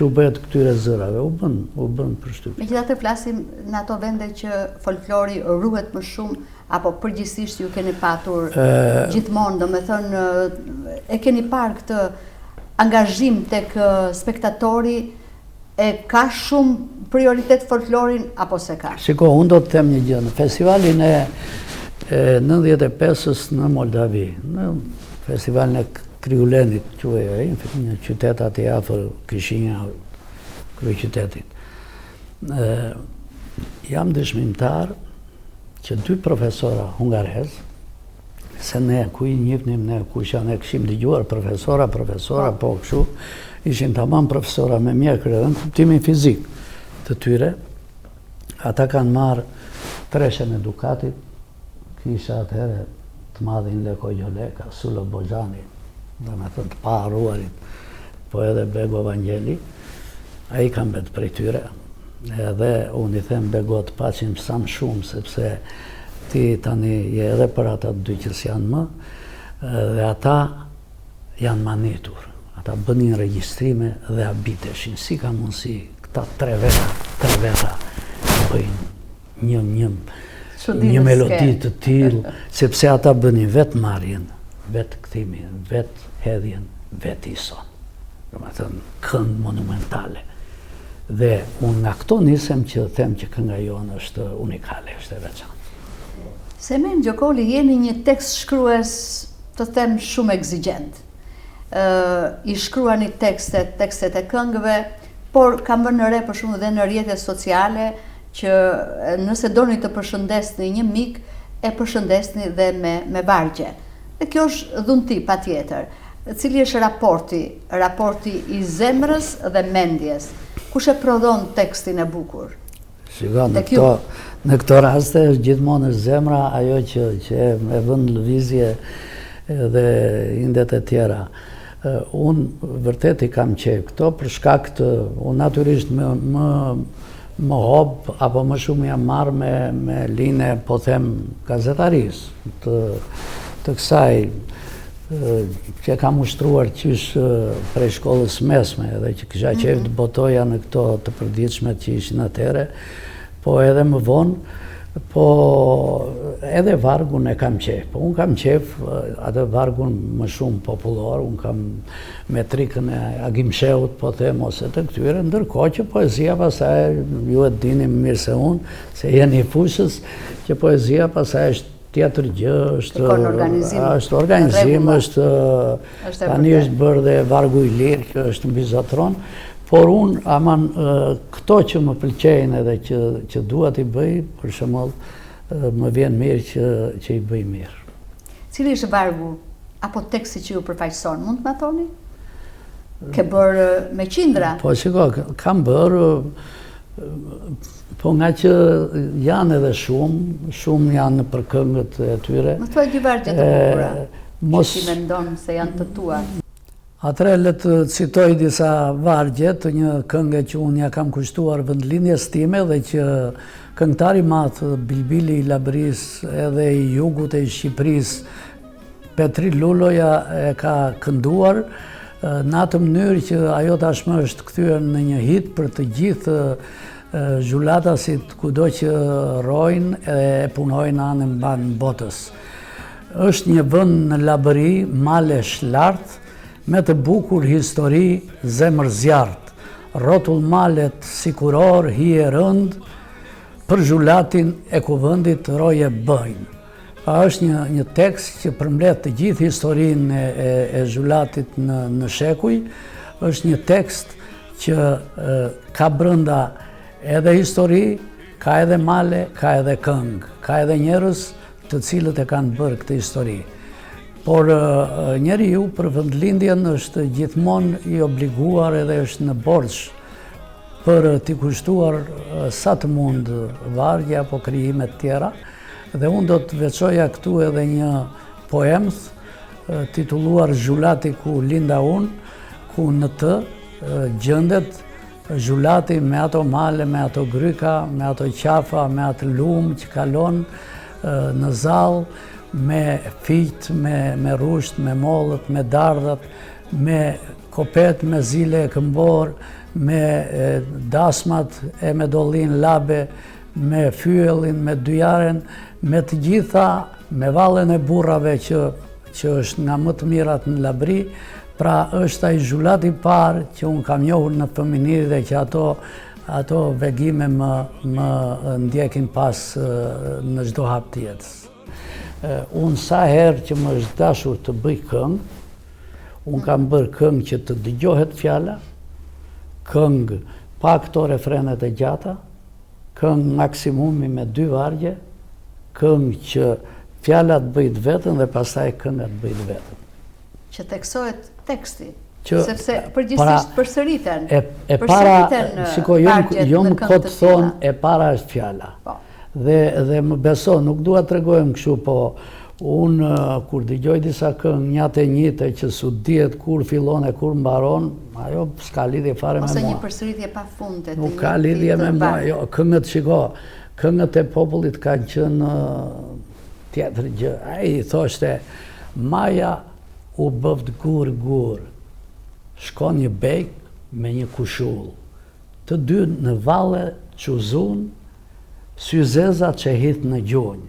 u bëhet këtyre zërave. U bën përshtypje. Megjithatë flasim në ato vende që folklori ruhet më shumë, apo përgjithsisht ju keni patur gjithmonë, domethënë e keni parë këtë angazhim tek spektatori, e ka shumë prioritet folklorin apo se ka? Shiko, unë do të them një gjë. Në festivalin e 95-ës në Moldavi, në festivalin e Kriulenit, një qytet aty afër Kishinja, kryeqytetit. Jam dëshmimtar që 2 profesora hungarez, se ne ku i njihnim, ne ku ne kishim dëgjuar profesora, po kështu, ishin tamam profesora me mjekër edhe në kuptimin fizik të tyre. Ata kanë marrë treshen e Dukatit, kisha atëherë të madhin Leko Gjoleka, Sulo Bojani, dhe me thënë të paruarit, po edhe Bego Vangjeli, a i kam betë prej tyre. Edhe unë i them Bego të paqim sa më shumë, sepse ti tani je edhe për ata 2 që s'janë më, dhe ata janë manitur. Ata bënin regjistrime dhe abiteshin. Si ka mundësi këta 3 veta bëjnë një melodi të tillë, sepse ata bënin vetë marrjen, vetë kthimin, vetë hedhjen, vetë ison. Domethënë këngë monumentale. Dhe unë nga këto nisem që them që kënga jonë është unikale, është e veçantë. Sejmen Gjokoli, jeni një tekst shkrues, të them, shumë egzigjent. I shkruani tekstet e këngëve, por kam vënë në re për shumë dhe në rrjetet sociale, që nëse doni të përshëndesni një mik, e përshëndesni dhe me vargje. Dhe kjo është dhunti, patjetër. Cili është raporti i zemrës dhe mendjes? Kush e prodhon tekstin e bukur? Shiko, në këto raste është gjithmonë është zemra ajo që e vën lëvizje dhe indet e tjera. Unë vërtet i kam qejf këto për shkak të, unë natyrisht më hop, apo më shumë jam marrë me linje, po them, gazetarisë, të kësaj, që kam ushtruar qysh prej shkollës mesme, edhe që kisha qef të botoja në këto të përditshmet që ishin atëre, po edhe më vonë, po edhe vargun e kam qef. Po unë kam qef atë vargun më shumë popullor, unë kam metrikën e Agim Sheut, po them, ose të këtyre, ndërkohë që poezia pasaj, ju e dini më mirë se unë, se jeni fushës, që poezia pasaj është tjetër gjë, është organizim, tani është bërë dhe vargu i lirë, që është mbi zotron, por unë, aman, këto që më pëlqejnë edhe që dua t'i bëj, për shembull, më vjen mirë që i bëj mirë. Cili është vargu, apo teksti që ju përfaqëson, mund të më thoni? Ke bërë me qindra? Po, shiko, kam bërë, po nga që janë edhe shumë janë për këngët e tyre. Më thuaj dy vargje të bukura, që ti mendon se janë të tua. Atëre le të citoj disa vargje të një këngë që unë ja kam kushtuar vendlindjes time dhe që këngëtari madh Bilbili i Labris edhe i jugut e i Shqipëris Petri Luloja e ka kënduar në atë mënyrë që ajo tashmë është kthyer në një hit për të gjithë zhulatasit kudo që rojnë e punojnë anën mban botës. Është një vend në Labëri, malesh lartë, me të bukur histori, zemër zjarrt, rrotull malet si kuror, hije rënd, për zhulatin e kuvendit roje bëjnë. Pa është një tekst që përmbledh të gjithë historinë e zhulatit në shekuj, është një tekst që ka brenda edhe histori, ka edhe male, ka edhe këngë, ka edhe njerëz të cilët e kanë bërë këtë histori. Por njeriu për vendlindjen është gjithmonë i obliguar edhe është në borxh për t'i kushtuar sa të mund vargje apo krijime të tjera. Dhe unë do të veçoja këtu edhe një poemë titulluar Zhulati ku linda unë, ku në të gjendet zhulati me ato male, me ato gryka, me ato qafa, me atë lumë që kalon në zallë, me fiqt, me rusht, me mollët, me dardhat, me kopet, me zile e këmbor, me dasmat e me dollin labe, me fyellin, me dyjaren, me të gjitha, me vallen e burrave që është nga më të mirat në Labri. Pra është ai zhulati parë që unë kam njohur në fëminiri dhe që ato vegime më ndjekin pas në çdo hap të jetës. Unë sa herë që më është dashur të bëj këngë, unë kam bërë këngë që të dëgjohet fjala, këngë pa këto refrenet e gjata, këngë maksimumi me 2 vargje, këngë që fjala të bëjt vetën dhe pastaj kënga të bëjt vetën. Që teksohet teksti, sepse përgjithsisht përsëriten. E para, shiko, jo më këtë thonë, e para është fjala. Dhe më beso, nuk dua të regojmë kështu, po unë kur dëgjoj disa këngë njate njite që su dihet kur fillon e kur mbaron, ajo s'ka lidhje fare me mua. Ose një përsëritje pa fundet. Nuk ka lidhje me mua, jo, këngët shiko, këngët e popullit kanë qenë tjetër gjë. Ai thoshte, Maja u bëvd gur, shkon një bejk me një kushull, të dy në valle quzun, syzeza që hit në gjunj.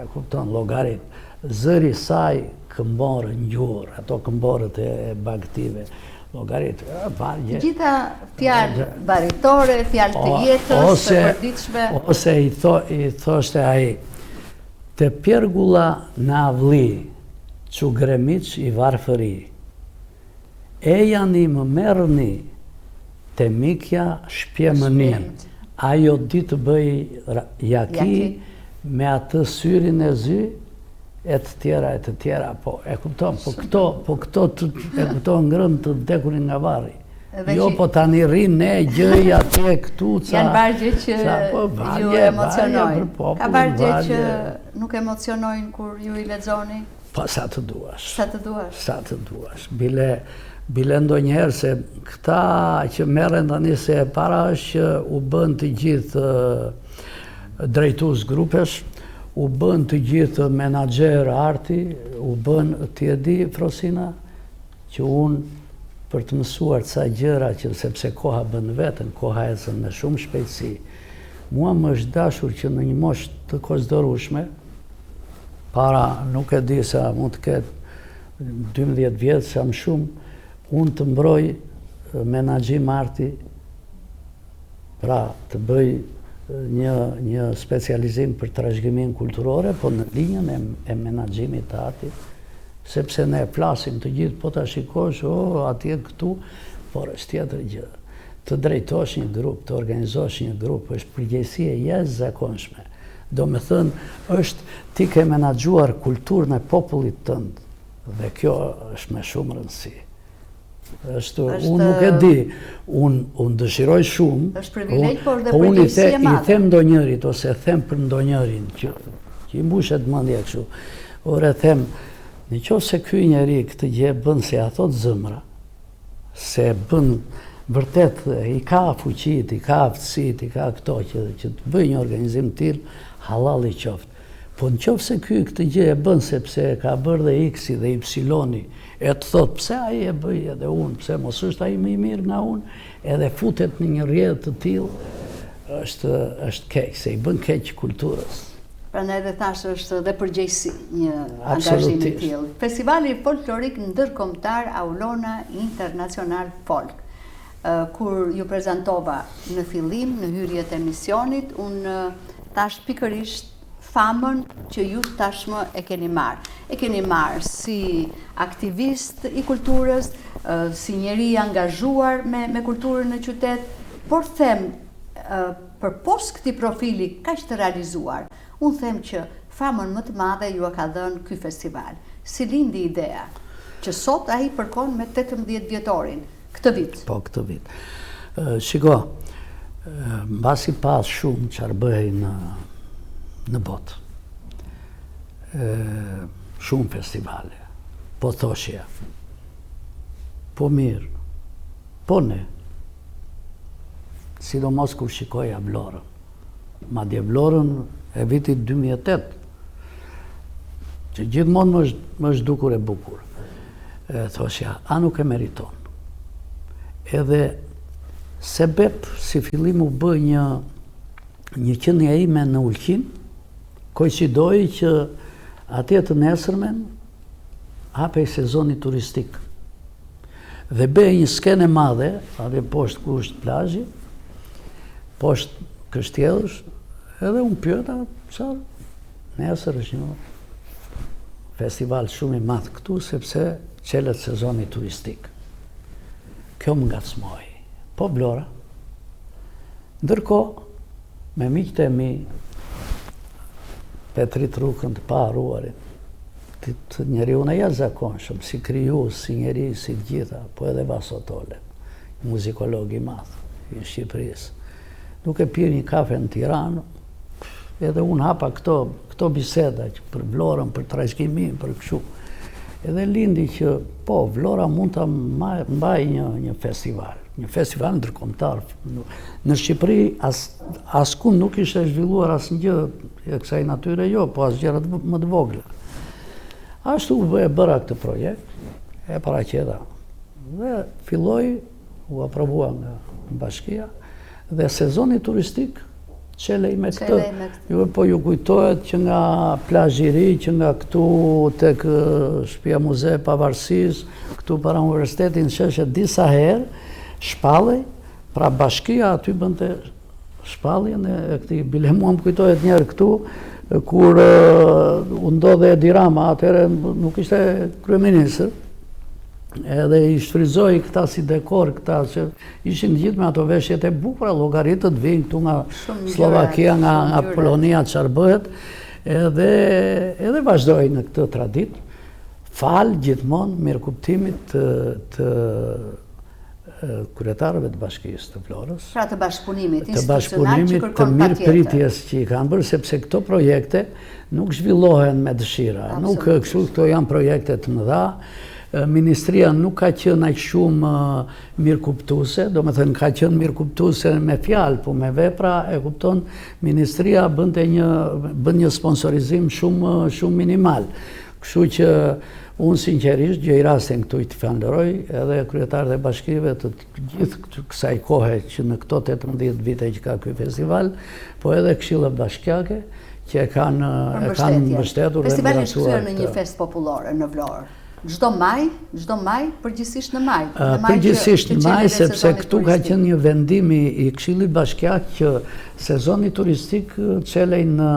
E kupton, llogarit. Zëri saj këmborë ngjurë, ato këmborët e bagtive. Llogarit, vargje. Gjitha fjalë baritore, fjalë të jetës, të përditshme. Ose i thoshte ai, te pjergulla në avli, që gremiq i varfëri, e janë i më merrni, te mikja shpjemëni. Ajo di të bëj jaki me atë syrin e zy, e të tjera, po e kupton, po këto e kupton ngrën të dekurin nga varri. Jo, po tani rrinë ne gjëja te këtu ca... Janë vargje që ju emocionojnë. Ka vargje që nuk emocionojnë kur ju i lexoni? Po sa të duash. Sa të duash. Sa të duash. Bile bile ndonjëherë se këta që merren tani se e para është që u bën të gjithë drejtues grupesh, u bën të gjithë menaxher arti, u bën ti e di Frosina që unë për të mësuar ca gjëra që sepse koha bën vetën, koha ecën me shumë shpejtësi. Mua më është dashur që në një moshë të kozdorueshme, para nuk e di sa mund të ketë 12 vjetë, sa më shumë, unë të mbroj menaxhim arti, pra të bëj një specializim për trashëgiminë kulturore, po në linjën e menaxhimit të artit, sepse ne flasim të gjithë, po ta shikosh, atje këtu, por është tjetër gjë. Të drejtosh një grup, të organizosh një grup, është përgjegjësi e jashtëzakonshme. Do me thënë, është ti ke menaxhuar kulturën e popullit tënd, dhe kjo është me shumë rëndësi. Unë nuk e di, unë dëshiroj shumë, është privilegj, por dhe përgjegjësi e madhe. I them ndonjërit, ose them për ndonjërin, që i mbushet mendja kështu, ore them, në qoftë se ky njeri këtë gjë bën se ja thot zëmra, se bën vërtet, i ka fuqit, i ka aftësit, i ka këto që të bëj një organizim të tillë, halal i qoftë. Po në qoftë se ky këtë gjë e bën sepse ka bërë dhe X-i dhe Y-i, e të thot pse ai e bëj edhe unë, pse mos është ai më i mirë nga unë, edhe futet në një rrjedhë të tillë, është keq, se i bën keq kulturës. Prandaj edhe thash është dhe përgjegjësi një angazhim i tillë. Festivali folklorik ndërkombëtar Aulona Internacional Folk, kur ju prezantova në fillim, në hyrjet e emisionit, unë thash pikërisht famën që ju tashmë e keni marrë. E keni marrë si aktivist i kulturës, si njeri angazhuar me kulturën në qytet, por them, për post këtij profili kaq të realizuar, unë them që famën më të madhe ju e ka dhënë ky festival. Si lindi ideja që sot ai përkon me 18 vjetorin, këtë vit? Po, këtë vit. Shiko, mbasi pas shumë çfarë bëhej në botë. Shumë festivale, po thoshja, po mirë, po ne, sidomos kur shikoja Vlorën, madje Vlorën e vitit 2008, që gjithmonë më është dukur e bukur. Thoshja, a nuk e meriton. Edhe sebep si fillim u bë një qenie ime në Ulqin, koincidoi që atje të nesërmen hapej sezoni turistik. Dhe bëj një skenë madhe, atje poshtë kusht plazhi, poshtë Kështjellës, edhe unë pyeta, nesër është një festival shumë i madh këtu, sepse çelet sezoni turistik. Kjo më ngacmoi. Po Vlora. Ndërkohë, me miqtë e mi, Petrit Rukën të paharuarit, të njeriu në jashtëzakonshëm, si krijues, si njeri, si të gjitha, po edhe Vaso Tole, muzikolog i madh i Shqipërisë. Duke pirë një kafe në Tiranë, edhe unë hapa këto biseda për Vlorën, për trashëgimin, për kështu. Edhe lindi që, po, Vlora mund të mbaj një festival ndërkombëtar. Në Shqipëri askund nuk ishte zhvilluar asnjë e kësaj natyre, jo, po as gjëra më të vogla. Ashtu bëra këtë projekt, e paraqeta. Dhe filloi, u aprovua nga bashkia, dhe sezoni turistik çelej me këtë. Po ju kujtohet që nga plazhi i ri, që nga këtu tek shtëpia muze e Pavarësisë, këtu para universitetit sheshe disa herë shpallej, pra bashkia aty bënte shpalljen e këtij. Bile mua më kujtohet njerë këtu, kur u ndodhe Edi Rama, atëherë nuk ishte kryeministër, edhe i shfryzoi këta si dekor, këta që ishin gjithë me ato veshjet e bukura, llogaritët vinë këtu nga Slovakia, nga Polonia, çfarë bëhet, edhe vazhdoi në këtë traditë, fal gjithmonë mirëkuptimit të kryetarëve të bashkisë të Vlorës. Pra të bashkëpunimit institucional që kërkon patjetër. Të mirëpritjes që i kanë bërë, sepse këto projekte nuk zhvillohen me dëshira. Nuk kështu, këto janë projekte të mëdha, Ministria nuk ka qenë aq shumë mirëkuptuese, do me thënë ka qenë mirëkuptuese me fjalë, po me vepra e kupton, Ministria bën një sponsorizim shumë minimal. Kështu që unë sinqerisht gjej rastin këtu i të falenderoj edhe kryetarët e bashkive të gjithë kësaj kohe që në këto 18 vite që ka ky festival, po edhe këshillat bashkiake që e kanë mbështetur dhe Festivali është kthyer në një festë popullore në Vlorë. Çdo maj, përgjithsisht në maj. Përgjithsisht në maj, sepse këtu ka qenë një vendim i Këshillit Bashkiak që sezoni turistik çelej në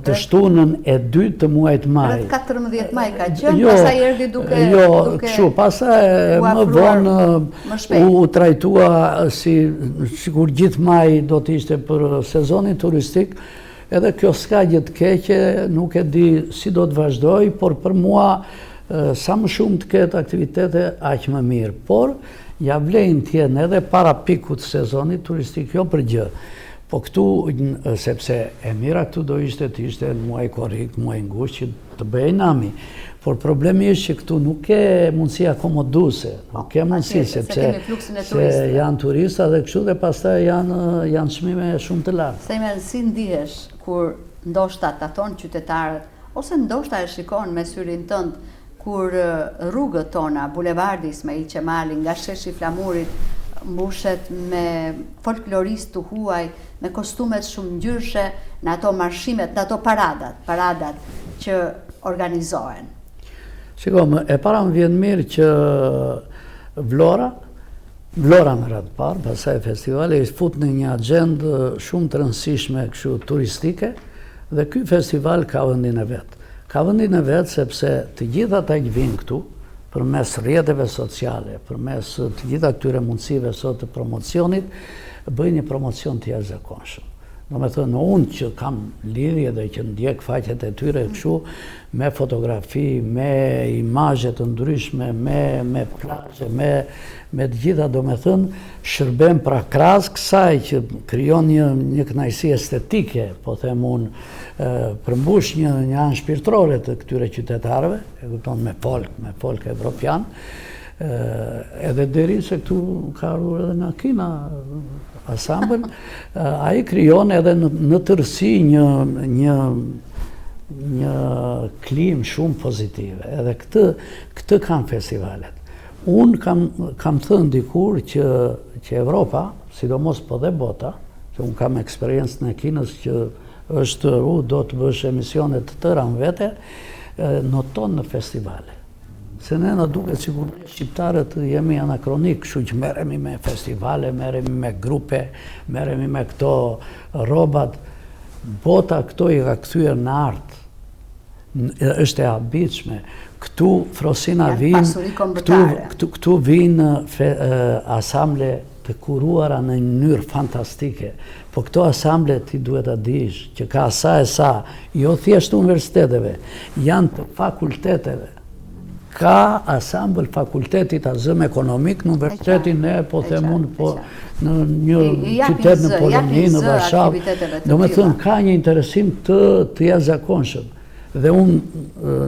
të shtunën e 2 të muajit maj. Rreth 14 maj ka qenë, pastaj erdhi duke kështu, pastaj më vonë u trajtua sikur gjithë maj do të ishte për sezonin turistik. Edhe kjo s'ka gjë të keqe, nuk e di si do të vazhdoj, por për mua sa më shumë të ketë aktivitete, aq më mirë. Por ja vlen të jenë edhe para pikut sezonit turistik, jo për gjë. Po këtu, sepse e mira këtu do ishte muaj korrik, muaj ngushtë që të bëjë nami. Por problemi është që këtu nuk ke mundësi akomoduese, nuk ke mundësi, sepse janë turista dhe kështu dhe pastaj janë çmime shumë të larta. Sejmen, si ndihesh kur ndoshta ta thonë qytetarët, ose ndoshta e shikon me syrin tënd, kur rrugët tona, bulevardi Ismail Qemali, nga sheshi Flamurit, mbushet me folkloristë të huaj, me kostumet shumë ngjyrshe, në ato marshimet, në ato paradat që organizohen. Shikom, e para më vjen mirë që Vlora në radhë parë, pastaj festivali i fut në një agjendë shumë të rëndësishme kështu turistike dhe ky festival ka vendin e vet. Ka vendin e vet sepse të gjitha ata që vinë këtu përmes rrjeteve sociale, përmes të gjitha këtyre mundësive sot të promocionit, bëjnë një promocion të jashtëzakonshëm. Do me thënë, unë që kam lidhje dhe që ndjek faqet e tyre kështu, me fotografi, me imazhe të ndryshme, me plazhe, me të gjitha, do me thënë, shërbem pra krahas kësaj që krijon një kënaqësi estetike, po them unë, përmbush një anë shpirtërore të këtyre qytetarëve, e kupton, me folk evropian, edhe deri se këtu ka ardhur edhe nga Kina asambël, ai krijon edhe në tërësi një klim shumë pozitive. Edhe këtë kanë festivalet. Unë kam thënë dikur që Evropa, sidomos po dhe bota, që unë kam eksperiencë në Kinës që është do të bësh emisione të tëra në vete, noton në festivale. Se ne në duket sikur ne shqiptarët jemi anakronik, kështu që merremi me festivale, merremi me grupe, merremi me këto robat. Bota këto i ka kthyer në art. Është e habitshme. Këtu frosina vinë, këtu vinë asamble të kuruara në një mënyrë fantastike. Po këto asamble ti duhet ta dish që ka sa, jo thjesht universiteteve, janë të fakulteteve. Ka asambël fakultetit azëm ekonomik në universitetin e, po themun, po në një qytet në Poloni, në Varshavë. Do me thënë, ka një interesim të jashtëzakonshëm. Dhe unë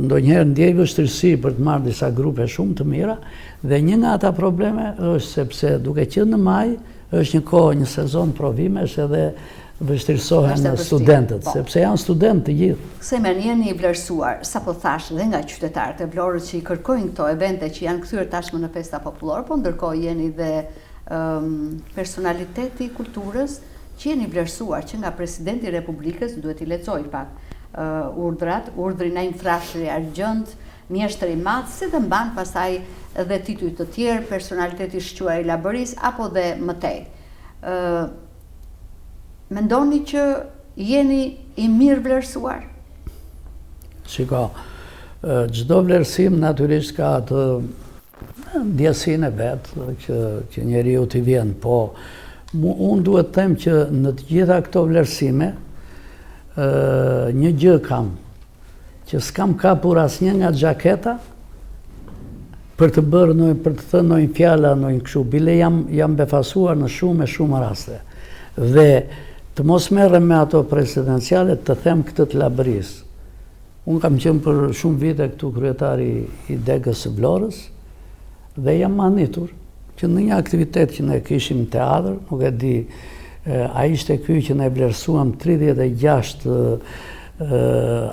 ndonjëherë ndjej vështirësi për të marrë disa grupe shumë të mira, dhe një nga ata probleme është sepse duke qenë në maj, është një kohë, një sezon provimesh edhe vështirësohen studentët, sepse janë studentë të gjithë. Sejmen, jeni i vlerësuar, sa po thash dhe nga qytetarët e Vlorës që i kërkojnë këto evente që janë kthyer tashmë në festa popullore, po ndërkohë jeni dhe personaliteti i kulturës që jeni vlerësuar që nga presidenti i Republikës, duhet i lexoj pak urdhrin ai Frashëri Argjend, mjeshtri i madh, si të mban pastaj edhe tituj të tjerë, personaliteti shquar i Labëris apo dhe mëtej. Mendoni që jeni i mirë vlerësuar? Shiko, çdo vlerësim natyrisht ka atë ndjesinë e vet që njeriu t'i vjen, po unë duhet të them që në të gjitha këto vlerësime një gjë kam, që s'kam kapur asnjë nga xhaketa për të thënë ndonjë fjalë, ndonjë kështu, bile jam befasuar në shumë raste. Dhe të mos merrem me ato presidenciale, të them këtë të Labërisë. Unë kam qenë për shumë vite këtu kryetari i degës së Vlorës dhe jam manitur që në një aktivitet që ne kishim teatr, nuk e di, a ishte ky që ne vlerësuam 36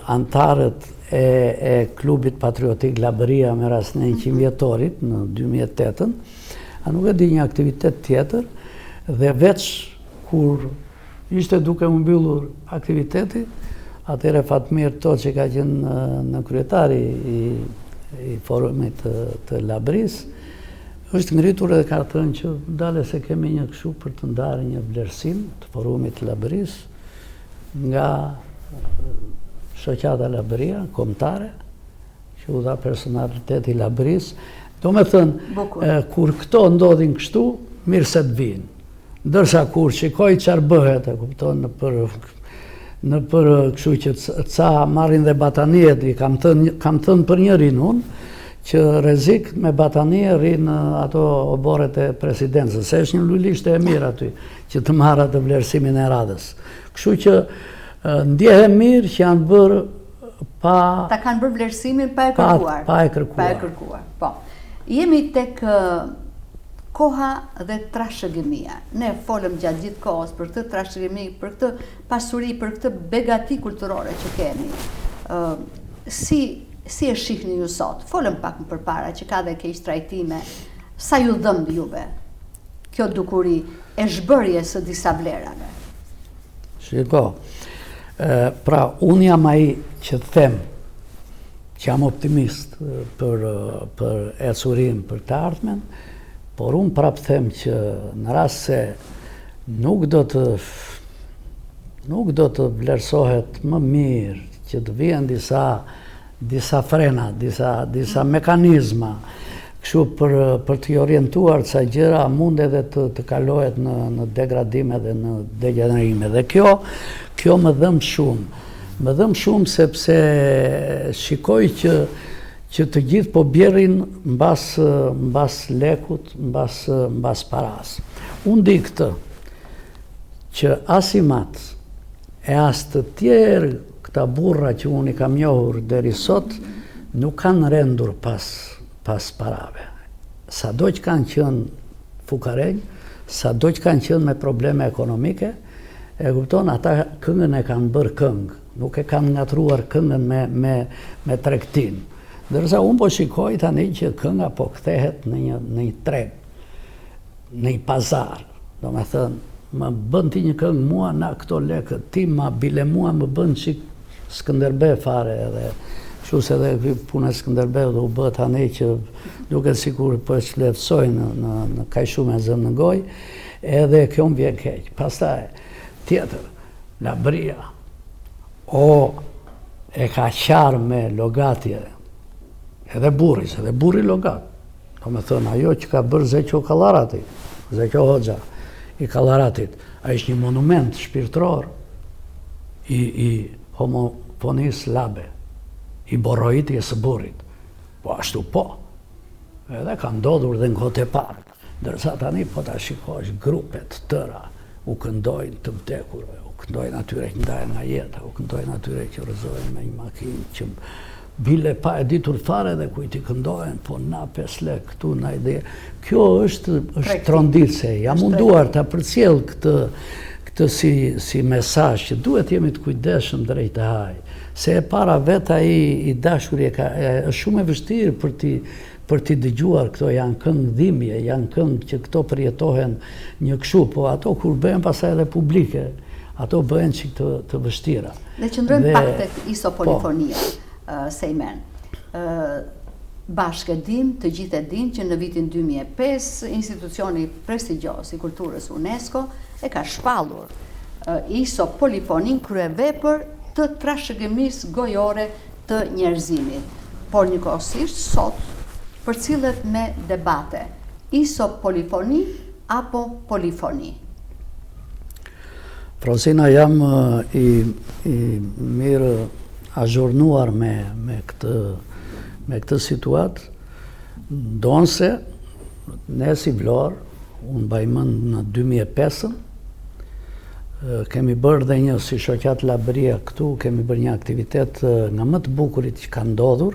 antarët e klubit patriotik Labëria me rast në 100 vjetorit në 2008, a nuk e di një aktivitet tjetër, dhe veç kur ishte duke më mbyllur aktiviteti, atëre Fatmir To që ka qenë në kryetari i forumit të Labëris, është ngritur edhe ka thënë që dale se kemi një kështu për të ndarë një vlerësim të forumit të Labëris nga shoqata Labëria, kombëtare, që u dha personaliteti i Labëris. Do me thënë, kur këto ndodhin kështu, mirë se të vinë. Ndërsa kur shikoj çfarë bëhet, e kupton, në për kështu që ca marrin dhe bataniet, kam thënë për njërin unë, që rrezik me batanie rinë ato oboret e presidencës, se është një lulishte e mirë aty, që të marrë atë vlerësimin e radhës. Kështu që ndjehem mirë që janë bërë pa... Ta kanë bërë vlerësimin pa e kërkuar. Pa e kërkuar. Pa e kërkuar, po. Jemi tek koha dhe trashëgimia. Ne folëm gjatë gjithë kohës për këtë trashëgimi, për këtë pasuri, për këtë begati kulturore që kemi. Si e shihni ju sot? Folëm pak më përpara që ka dhe keq trajtime. Sa ju dhëmb juve kjo dukuri e zhbërjes së disa vlerave? Shiko, pra unë jam ai që them që jam optimist për ecurim për të ardhmen, por unë prap them që në rast se nuk do të vlerësohet më mirë, që të vijen disa frena, disa mekanizma, kështu për të orientuar ca gjëra, mund edhe të kalohet në degradime dhe në degenerime. Dhe kjo më dhëm shumë. Më dhëm shumë sepse shikoj që të gjithë po bjerrin mbas lekut, mbas paras. Unë di këtë, që as i mat e as të tjerë këta burra që unë i kam njohur deri sot, nuk kanë rendur pas parave. Sa do që kanë qenë fukarenj, sa do që kanë qenë me probleme ekonomike, e kupton, ata këngën e kanë bërë këngë, nuk e kanë ngatruar këngën me tregtin. Dërsa unë po shikoj tani që kënga po kthehet në një treg, në një pazar. Do me thënë, më bën ti një këngë mua na këto lekët, ti ma bile mua më bën qik Skënderbe fare edhe kështu se edhe puna Skënderbeu do u bë tani që duket sikur po e shleftësojnë në kaq shumë e zënë në gojë, edhe kjo më vjen keq. Pastaj tjetër, Labëria e ka qarë me logatje, edhe burri logat. Do me thënë, ajo që ka bërë Zeqo Kallarati, Zeqo Hoxha i Kallaratit, a ishtë një monument shpirtëror i homofonis labe, i borojitje së burrit. Po ashtu po. Edhe ka ndodhur dhe në kohët e parë. Ndërsa tani po ta shikosh grupet tëra u këndojnë të vdekurve, u këndojnë atyre që ndajnë nga jeta, u këndojnë atyre që rëzojnë me një makinë që bile pa e ditur fare dhe kujti këndojnë, po na 5 lek këtu na ide. Kjo është tronditse. Jam munduar ta përcjell këtë si mesazh që duhet jemi të kujdesshëm drejt të haj. Se e para vetë ai i dashuri është shumë e vështirë për t'i dëgjuar. Këto janë këngë dhimbje, janë këngë që këto përjetohen një kështu, po ato kur bëhen pasaj edhe publike, ato bëhen çik të vështira. Dhe qëndrojmë pak tek isopolifonia, Sejmen. Bashkë dim, të gjithë e dim që në vitin 2005 institucioni prestigjos i kulturës UNESCO e ka shpallur isopolifonin kryevepër të trashëgimisë gojore të njerëzimit. Por njëkohësisht sot përcillet me debate. Isopolifoni apo polifoni? Frosina, jam i mirë azhurnuar me këtë situatë, ndonse ne si Vlorë, unë bajmën në 2005, kemi bërë dhe një si shoqat Labria këtu, kemi bërë një aktivitet nga më të bukurit që ka ndodhur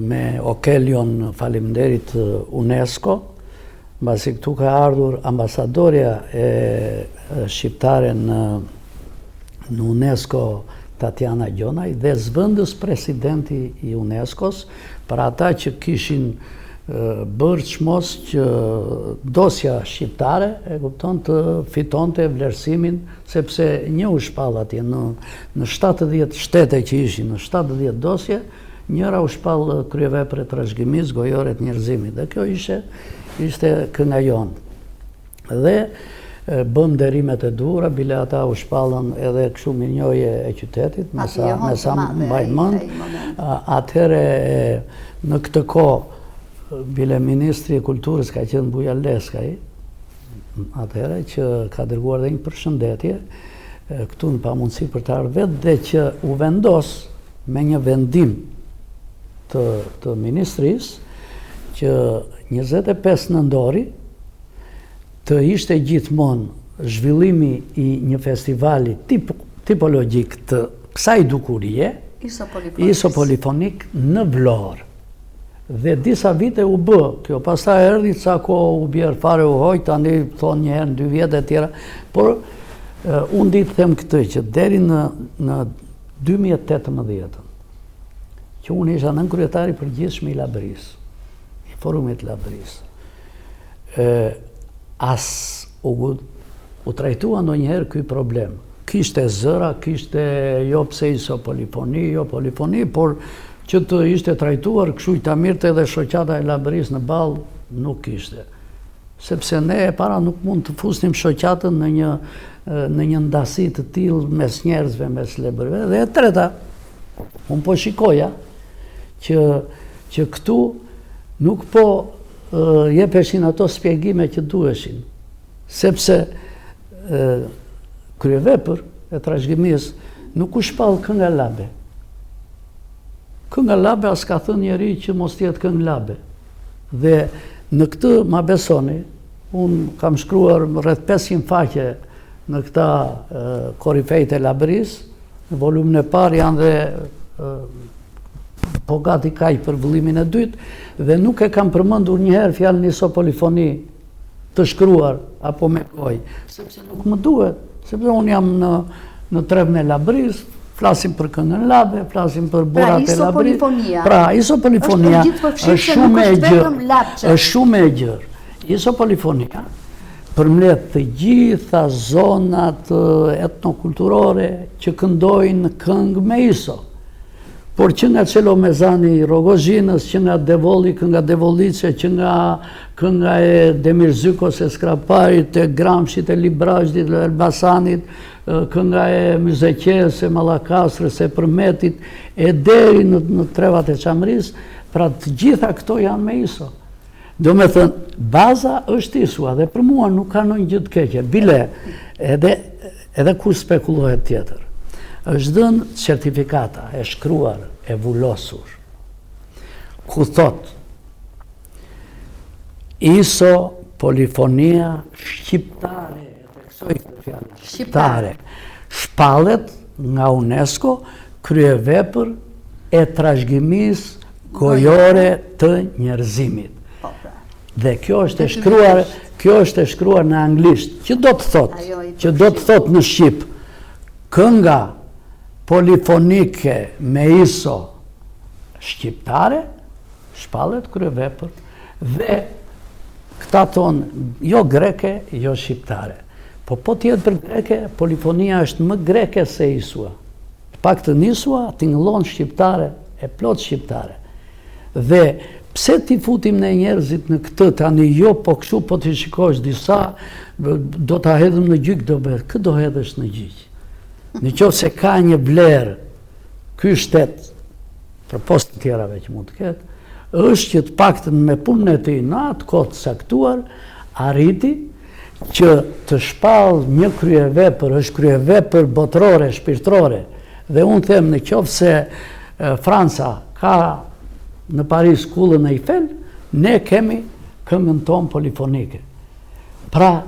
me okelion faleminderit UNESCO, mbasi këtu ka ardhur ambasadorja e shqiptare në UNESCO Tatjana Gjonaj dhe zëvendës presidenti i UNESCO-s për ata që kishin bërë çmos që dosja shqiptare e kupton të fitonte vlerësimin, sepse një u shpall atje në 70 shtete që ishin, në 70 dosje, njëra u shpall kryevepre trashëgimisë gojore të njerëzimit, dhe kjo ishte kënga jonë. Dhe bëm nderimet e duhura, bile ata u shpallën edhe kështu mirënjohje e qytetit, me sa mbaj mend. Atëherë në këtë kohë bile Ministri i Kulturës ka qenë Buja Leskaj, atëherë që ka dërguar dhe një përshëndetje këtu në pamundësi për të ardhur vetë, dhe që u vendos me një vendim të Ministrisë që 25 nëntori të ishte gjithmonë zhvillimi i një festivali tipologjik të kësaj dukurie, isopolifonik në Vlorë. Dhe disa vite u bë, kjo pastaj erdhi ca kohë u bjerë fare u hoj, tani thonë një herë në 2 vjet e tjera, por unë di të them këtë që deri në 2018 që unë isha nënkryetari i përgjithshëm i Labrisë, i forumit Labrisë. As u trajtua ndonjëherë ky problem. Kishte zëra, kishte jo pse isopolifoni, jo polifoni, por që të ishte trajtuar kështu i tamirte edhe shoqata e Labrisë në ballë nuk kishte. Sepse ne e para nuk mund të fusnim shoqatën në një ndasi të tillë mes njerëzve, mes lebrëve. Dhe e treta, unë po shikoja që këtu nuk po jepeshin ato shpjegime që duheshin. Sepse kryevepër e trashëgimisë nuk u shpall kënga labe. Kënga labe as ka thënë njeri që mos tjetë këngë labe. Dhe në këtë ma besoni, unë kam shkruar rreth 500 faqe në këta korifejt e Labrisë, në volumin e parë janë dhe po gati kaj për vëllimin e dytë, dhe nuk e kam përmendur njëherë fjalën isopolifoni të shkruar apo me gojë, sepse nuk më duhet, sepse unë jam në trevën e Labrisë, flasim për këngën labe, flasim për borat e Labrisë. Pra, isopolifonia është shumë e gjërë. Isopolifonia përmbledh të gjitha zonat etnokulturore që këndojnë këngë me iso. Por që nga Qelo Mezani i Rogozhinës, që nga Devolli, kënga Devollice, që nga kënga e Demir Zykos e Skraparit, e Gramshit, e Librajtit, e Elbasanit, kënga e Myzeqes, e Mallakastrës, e Përmetit, e deri në trevat e Çamrisë, pra të gjitha këto janë me iso. Do me thënë, baza është isua, dhe për mua nuk ka ndonjë gjë të keqe. Bile, edhe kur spekulohet tjetër, është dhënë certifikata e shkruar, e vullosur, ku thot isopolifonia shqiptare, shqiptare, shpallet nga UNESCO kryevepër e trashëgimisë gojore të njerëzimit. Dhe kjo është e shkruar në anglisht, që do të thot në shqip, kënga polifonike me iso shqiptare, shpallet kryevepër, dhe këta thonë, jo greke, jo shqiptare. Po tjetë për greke, polifonia është më greke se isua. Pak të nisua, tingëllon shqiptare, e plot shqiptare. Dhe pse ti futim në njerëzit në këtë, tani jo, po kështu, po të shikosh disa, do të hedhëm në gjyk, këtë do hedhësh në gjyk. Në qoftë se ka një vlerë, ky shtet, për post të tjerave që mund të ketë, është që të paktën me punën e tij në atë kohë të saktuar, arriti që të shpallë një kryevepër, është kryevepër botërore, shpirtërore. Dhe unë them, në qoftë se Franca ka në Paris kullën e Eiffel, ne kemi këngën tonë polifonike. Pra,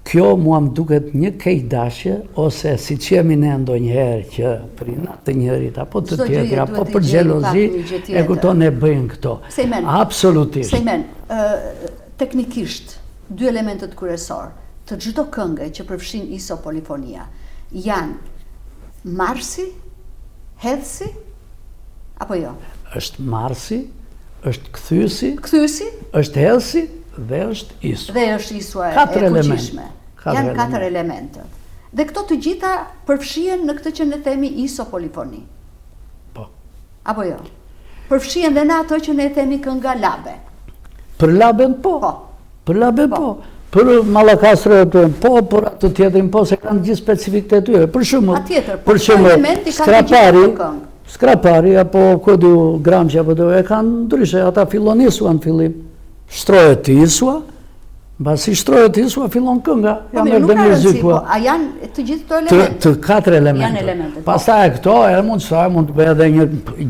Kjo mua më duket një keqdashje, ose si që jemi ne ndonjëherë që për inat të njërit, apo të tjetër, apo për xhelozi, e kupton e bëjnë këto. Absolutisht. Sejmen, teknikisht, dy elementet kryesor të çdo këngë që përfshin isopolifonia janë marsi, hedhsi, apo jo? Është marsi, është kthyesi, është hedhsi dhe është isu. Dhe është isua e fuqishme. Janë 4 elementet. Dhe këto të gjitha përfshihen në këtë që ne themi isopolifoni. Po. Apo jo? Përfshihen dhe në ato që ne themi kënga labe. Për laben po. Për laben po. Për mallakastrët po, për atë tjetrin po, se kanë gjithë specifikt e tyre. Për shembull, Skrapari apo kodu Gramsci apo do e kanë ndryshe, ata fillon isua në fillim. Shtrohet isua, mbasi shtrohet isua fillon kënga. A janë të gjithë këto elemente? Të 4 elemente. Pastaj këto mund të bëjë edhe një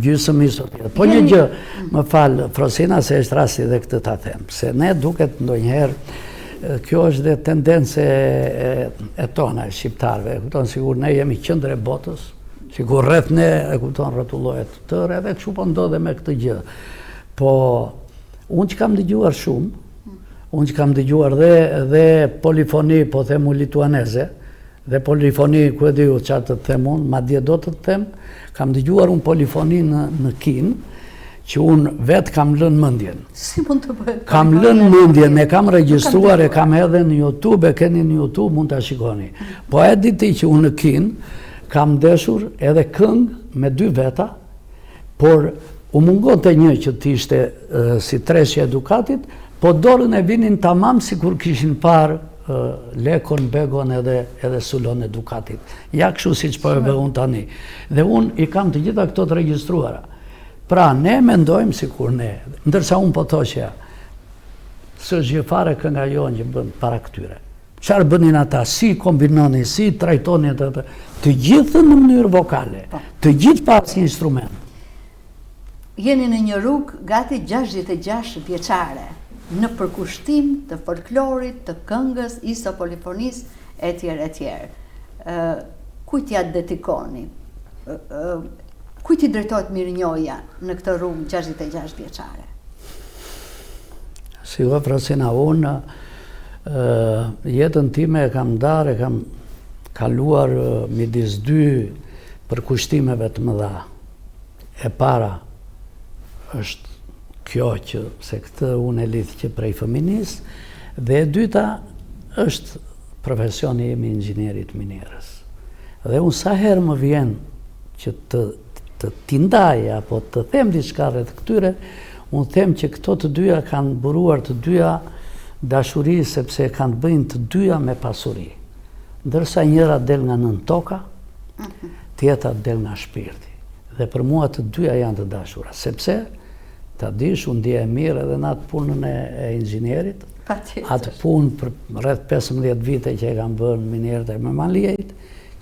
gjysmë iso tjetër. Po një gjë, më fal Frosina, se është rasti dhe këtë ta them, se ne duket ndonjëherë kjo është dhe tendence e tona, e shqiptarëve, e kupton, sigur ne jemi qendër e botës, sigur rreth ne, e kupton, rrotullohet tërë, edhe kështu po ndodhe me këtë gjë. Po unë që kam dëgjuar shumë, unë që kam dëgjuar dhe polifoni, po themu lituaneze, dhe polifoni, ku e diju që të them unë, ma dje do të them, kam dëgjuar unë polifoni në Kinë, që unë vetë kam lënë mëndjen. Si mund të bëhet? Kam lënë mëndjen, e kam regjistruar, e kam edhe në YouTube, e keni në YouTube, mund të shikoni. Po e diti që unë në Kinë, kam deshur edhe këngë me 2 veta, por u mungon të një që t'ishte si treshje edukatit, po dorën e vinin tamam si kur kishin parë lekon, begon edhe sulon edukatit. Ja kështu si që po e unë tani. Dhe unë i kam të gjitha këto të regjistruara. Pra, ne mendojmë si kur ne, ndërsa unë po thoshja, së zhjefare kënga jonë që bënë para këtyre. Qarë bënin ata, si kombinoni, si trajtoni të gjithë në mënyrë vokale, të gjithë pas instrument. Jeni në një rrugë gati 66 vjeçare në përkushtim të folklorit, të këngës, isopolifonis, etj. Kujt ja dedikoni? Kujt i drejtohet mirënjohja në këtë rrugë 66 vjeçare? Si va Frosina, unë jetën time e kam darë, e kam kaluar midis 2 përkushtimeve të mëdha. E para është kjo që se këtë unë e lidh që prej fëminis, dhe e dyta është profesioni jemi inxhinierit minierës. Dhe unë sa herë më vjen që të tindaj, apo të them diçka rreth këtyre, unë them që këto të dyja kanë buruar të dyja dashuri, sepse kanë bëjnë të dyja me pasuri. Ndërsa njëra del nga nën toka, tjetra del nga shpirti. Dhe për mua të dyja janë të dashura, sepse ta dish, unë ndje e mirë edhe në atë punën e inxhinierit, atë punë për rreth 15 vite që e kam bërë minierët e Memaliejt,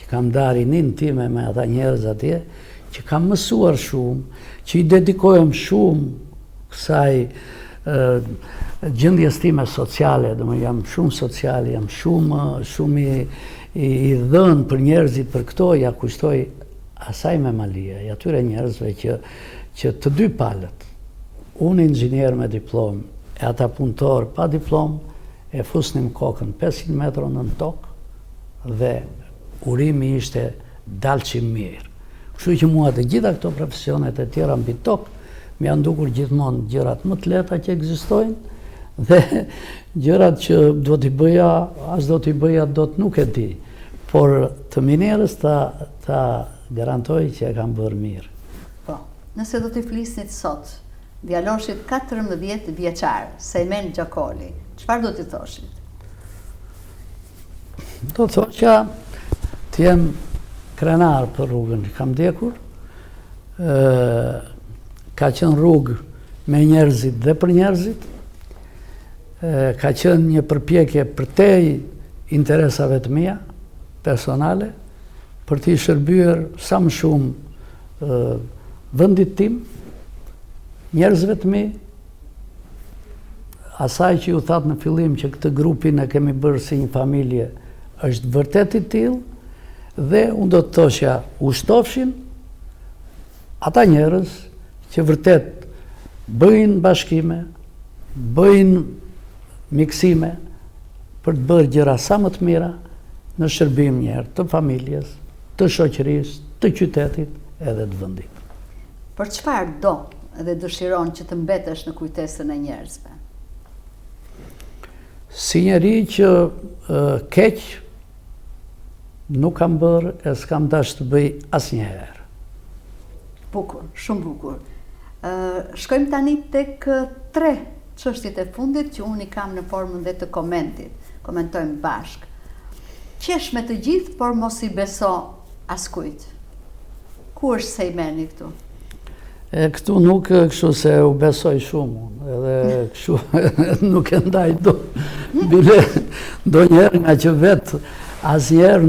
që kam darë rinin time me ata njerëz atje, që kam mësuar shumë, që i dedikohem shumë kësaj gjendjes time sociale, do më jam shumë sociale, jam shumë i dhënë për njerëzit për këto, ja kushtoj asaj Memalia, i atyre njerëzve që të dy palët, unë inxhinier me diplom, e ata punëtor pa diplom, e fusnim kokën 500 metra në tokë, dhe urimi ishte dalqim mirë. Kështu që mua të gjitha këto profesionet e tjera mbi tokë, më janë dukur gjithmonë gjërat më të lehta që ekzistojnë, dhe gjërat që do t'i bëja, as do t'i bëja, do të nuk e di. Por të minierës ta garantoj që e kam bërë mirë. Po, nëse do t'i flisnit sot, djaloshit 14 vjeçar, Sejmen Gjakoli, çfarë do t'i thoshit? Do të thoshja t'jem krenar për rrugën që kam ndjekur, ka qenë rrugë me njerëzit dhe për njerëzit, ka qenë një përpjekje për tej interesave të mia, personale, për t'i shërbyer sa më shumë vendit tim, njerëzve të mi, asaj që ju thatë në fillim që këtë grupin e kemi bërë si një familje është vërtet i tillë, dhe unë do të thoshja u shtofshin ata njerëz që vërtet bëjnë bashkime, bëjnë miksime për të bërë gjëra sa më të mira në shërbim njerë të familjes, të shoqërisë, të qytetit edhe të vendit. Për çfarë do dhe dëshiron që të mbetesh në kujtesën e njerëzve? Si njeri që keq nuk kam bërë e s'kam dash të bëj asnjëherë. Bukur, shumë bukur. Shkojmë tani tek 3 çështjet e fundit që unë i kam në formën dhe të komentit. Komentojmë bashk. Qesh me të gjithë, por mos i beso askujt. Ku është Sejmeni këtu? Këtu nuk kështu se u besoj shumë, edhe kështu nuk e ndaj do. Bile do njerë nga që vetë asnjëherë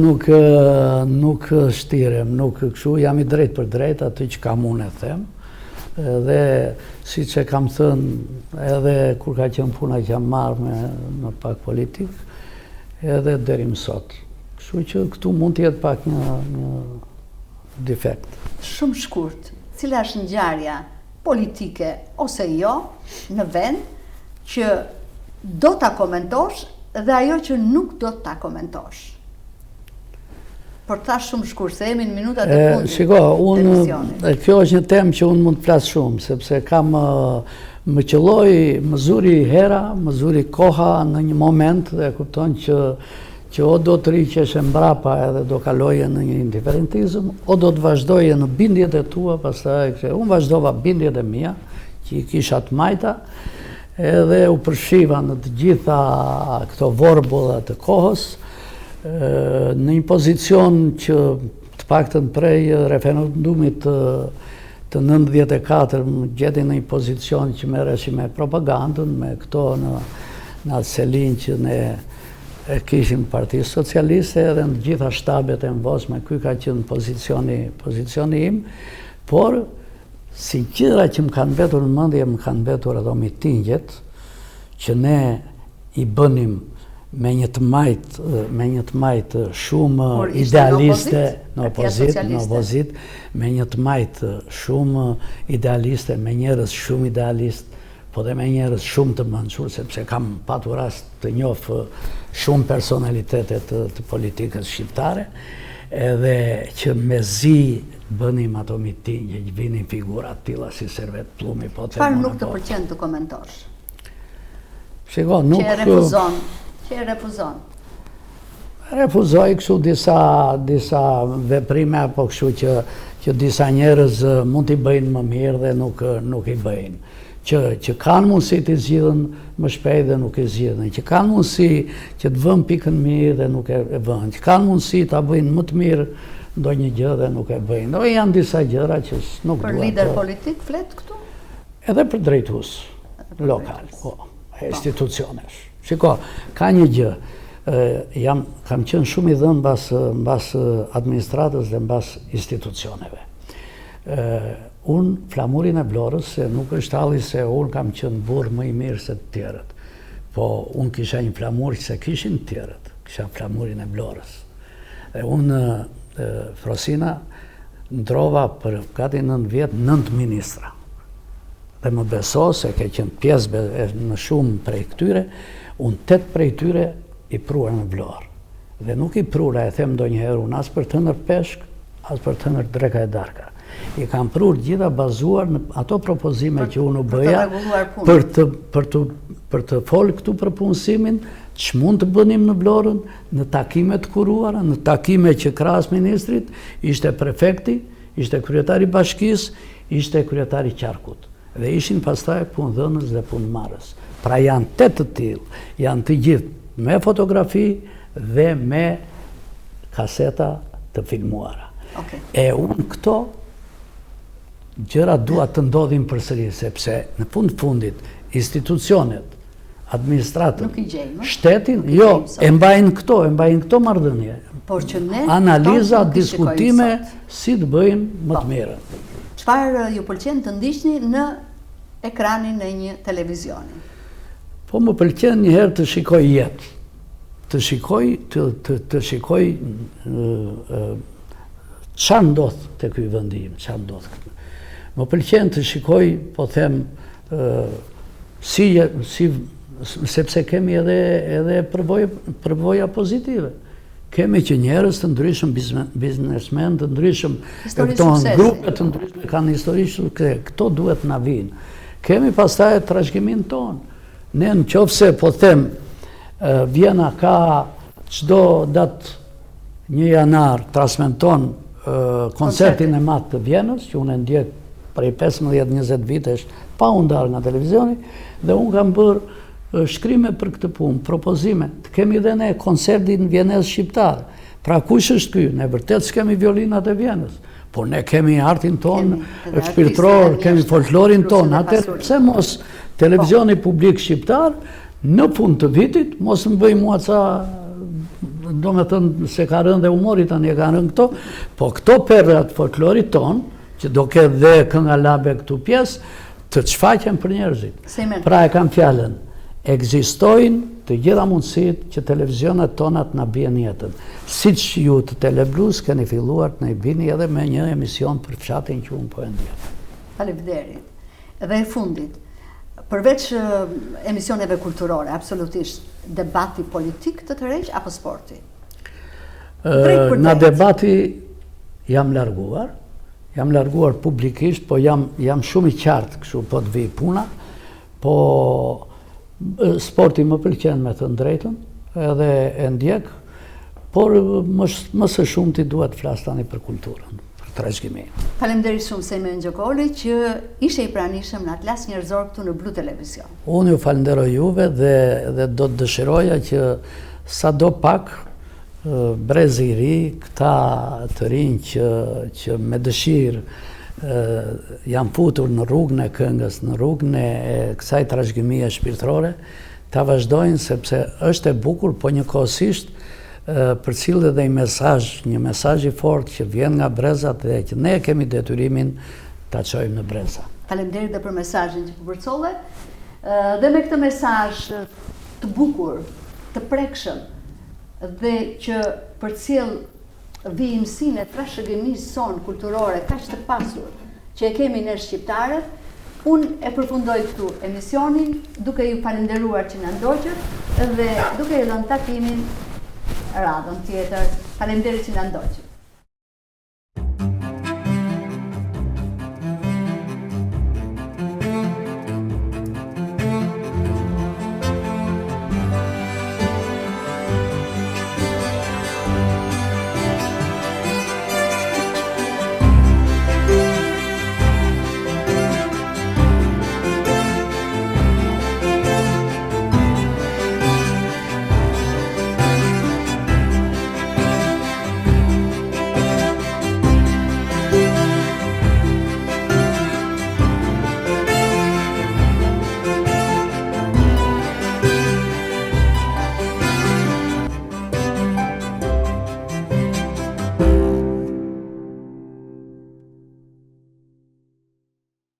nuk shtirem, nuk kështu, jam i drejt për drejt, aty që kam unë e them. Dhe si që kam thënë, edhe kur ka qenë puna që jam marrë në pak politik, edhe deri më sot. Kështu që këtu mund të jetë pak një defekt. Shumë shkurt, cila është ngjarja politike ose jo në vend që do ta komentosh dhe ajo që nuk do ta komentosh? Por thash shumë shkurt, se jemi në minutat e fundit. Shiko, kjo është një temë që unë mund të flas shumë, sepse kam më qelloi, më zuri hera, më zuri koha në një moment dhe kupton që o do të riqesh e mbrapa edhe do kaloje në një indiferentizëm, o do të vazhdoje në bindjet e tua, pastaj unë vazhdova bindjet e mia, që i kisha të majta, edhe u përshiva në të gjitha këto vorbullat të kohës, në një pozicion që të paktën prej referendumit të 94 më gjeti në një pozicion që merreshi me propagandën, me këto në atë selin që ne kishim Partisë Socialiste edhe në gjitha shtabet e mvosme, ky ka qenë pozicioni im, por si gjëra që më kanë mbetur në mendje, më kanë mbetur ato mitingjet që ne i bënim me një të majtë shumë idealiste në opozit, me një të majtë shumë idealiste, me njerëz shumë idealist, po dhe me njerëz shumë të mençur, sepse kam patur rast të njoh shumë personalitetet të politikës shqiptare, edhe që mezi bënim ato mitingje, që vinin figura të tilla si Servet Plumi, po të çfarë nuk të pëlqen të komentosh? Shiko, nuk Që e refuzon? Refuzoj kështu disa veprime, apo kështu që disa njerëz mund t'i bëjnë më mirë dhe nuk i bëjnë. Që kanë mundësi të zgjidhen më shpejt dhe nuk e zgjidhen, që kanë mundësi që të vënë pikën mirë dhe nuk e vënë, që kanë mundësi ta bëjnë më të mirë ndonjë gjë dhe nuk e bëjnë. Do janë disa gjëra që nuk duhet. Për lider politik flet këtu? Edhe për drejtues lokal, po, institucionesh. Shiko, ka një gjë, kam qenë shumë i dhënë mbas administratës dhe mbas institucioneve. Unë flamurin e Vlorës, se nuk është halli se unë kam qenë burr më i mirë se të tjerët, po unë kisha një flamur që se kishin të tjerët, kisha flamurin e Vlorës. Dhe unë, Frosina, ndrova për gati 9 vjet 9 ministra. Dhe më beso se ke qenë pjesë në shumë prej këtyre, unë 8 prej tyre i pruar në Vlorë. Dhe nuk i prura, e them ndonjëherë unë, as për të nër peshk, as për të nër dreka e darka. I kam prur gjitha bazuar në ato propozime që unë u bëja për të folë këtu për punësimin, që mund të bënim në Vlorën, në takime të kuruara, në takime që krahas ministrit, ishte prefekti, ishte kryetari bashkisë, ishte kryetari qarkut. Dhe ishin pastaj punëdhënës dhe punëmarrës. Pra janë 8 të tillë, janë të gjithë me fotografi dhe me kaseta të filmuara. E unë këto gjëra dua të ndodhin përsëri, sepse në fundit institucionet, administratën, shtetin, jo, e mbajnë këto marrëdhënie. Analiza, diskutime, si të bëjmë më të mirë. Çfarë ju pëlqen të ndiqni në ekranin e një televizioni? Po më pëlqen njëherë të shikoj jetë, të shikoj çfarë ndodh te ky vendim, çfarë ndodh. Më pëlqen të shikoj, po them, sepse kemi edhe përvoja pozitive. Kemi që njerëz të ndryshëm, biznesmen të ndryshëm, grupe të ndryshme kanë histori sukses, këto duhet na vinë. Kemi pastaj trashëgimin ton. Ne nëse po them Vjena ka çdo datë 1 janar transmeton koncertin e madh të Vjenës, që unë e ndjek prej 15-20 vitesh pa u ndarë nga televizioni, dhe unë kam bërë shkrime për këtë punë, propozime. Të kemi dhe ne koncertin vjenez shqiptar. Pra kush është ky? Ne vërtet s'kemi violinat e Vjenës, por ne kemi artin ton shpirtëror, kemi folklorin ton. Atëherë pse mos televizioni publik shqiptar në fund të vitit mos më bëj mua ca, do me thënë se ka rënë dhe humori tani e ka rënë këto, po këto perrat folklorit ton, që do ketë dhe kënga labe këtu pjesë, të çfaqen për njerëzit. Pra e kam fjalën, ekzistojnë të gjitha mundësitë që televizionet tonat na bien jetën. Siç ju të Teleblus keni filluar të na i bini edhe me një emision për fshatin që unë po e ndjek. Faleminderit. Dhe e fundit, përveç emisioneve kulturore, absolutisht, debati politik të tërheq apo sporti? Nga debati jam larguar publikisht, po jam shumë i qartë kështu po të vi puna, po sporti më pëlqen me thënë drejtën, edhe e ndjek, por më së shumti duhet flas tani për kulturën, për trashëgimin. Faleminderit shumë Sejmen Gjokoli që ishe i pranishëm në Atlas Njerëzor këtu në Blu Televizion. Unë ju falenderoj juve dhe do të dëshiroja që sado pak brezi i ri, këta të rinj që me dëshirë janë futur në rrugën e këngës, në rrugën e kësaj trashëgimie shpirtërore, ta vazhdojnë sepse është e bukur, po njëkohësisht përcillet edhe një mesazh i fortë që vjen nga brezat dhe që ne kemi detyrimin ta çojmë në breza. Faleminderit dhe për mesazhin që përcolle. Dhe me këtë mesazh të bukur, të prekshëm dhe që përcjell vijimsinë e trashëgimisë son kulturore kaq të pasur që e kemi ne shqiptarët, unë e përfundoj këtu emisionin duke ju falenderuar që na ndoqët dhe duke i dhënë takimin radhën tjetër. Faleminderit që na ndoqët.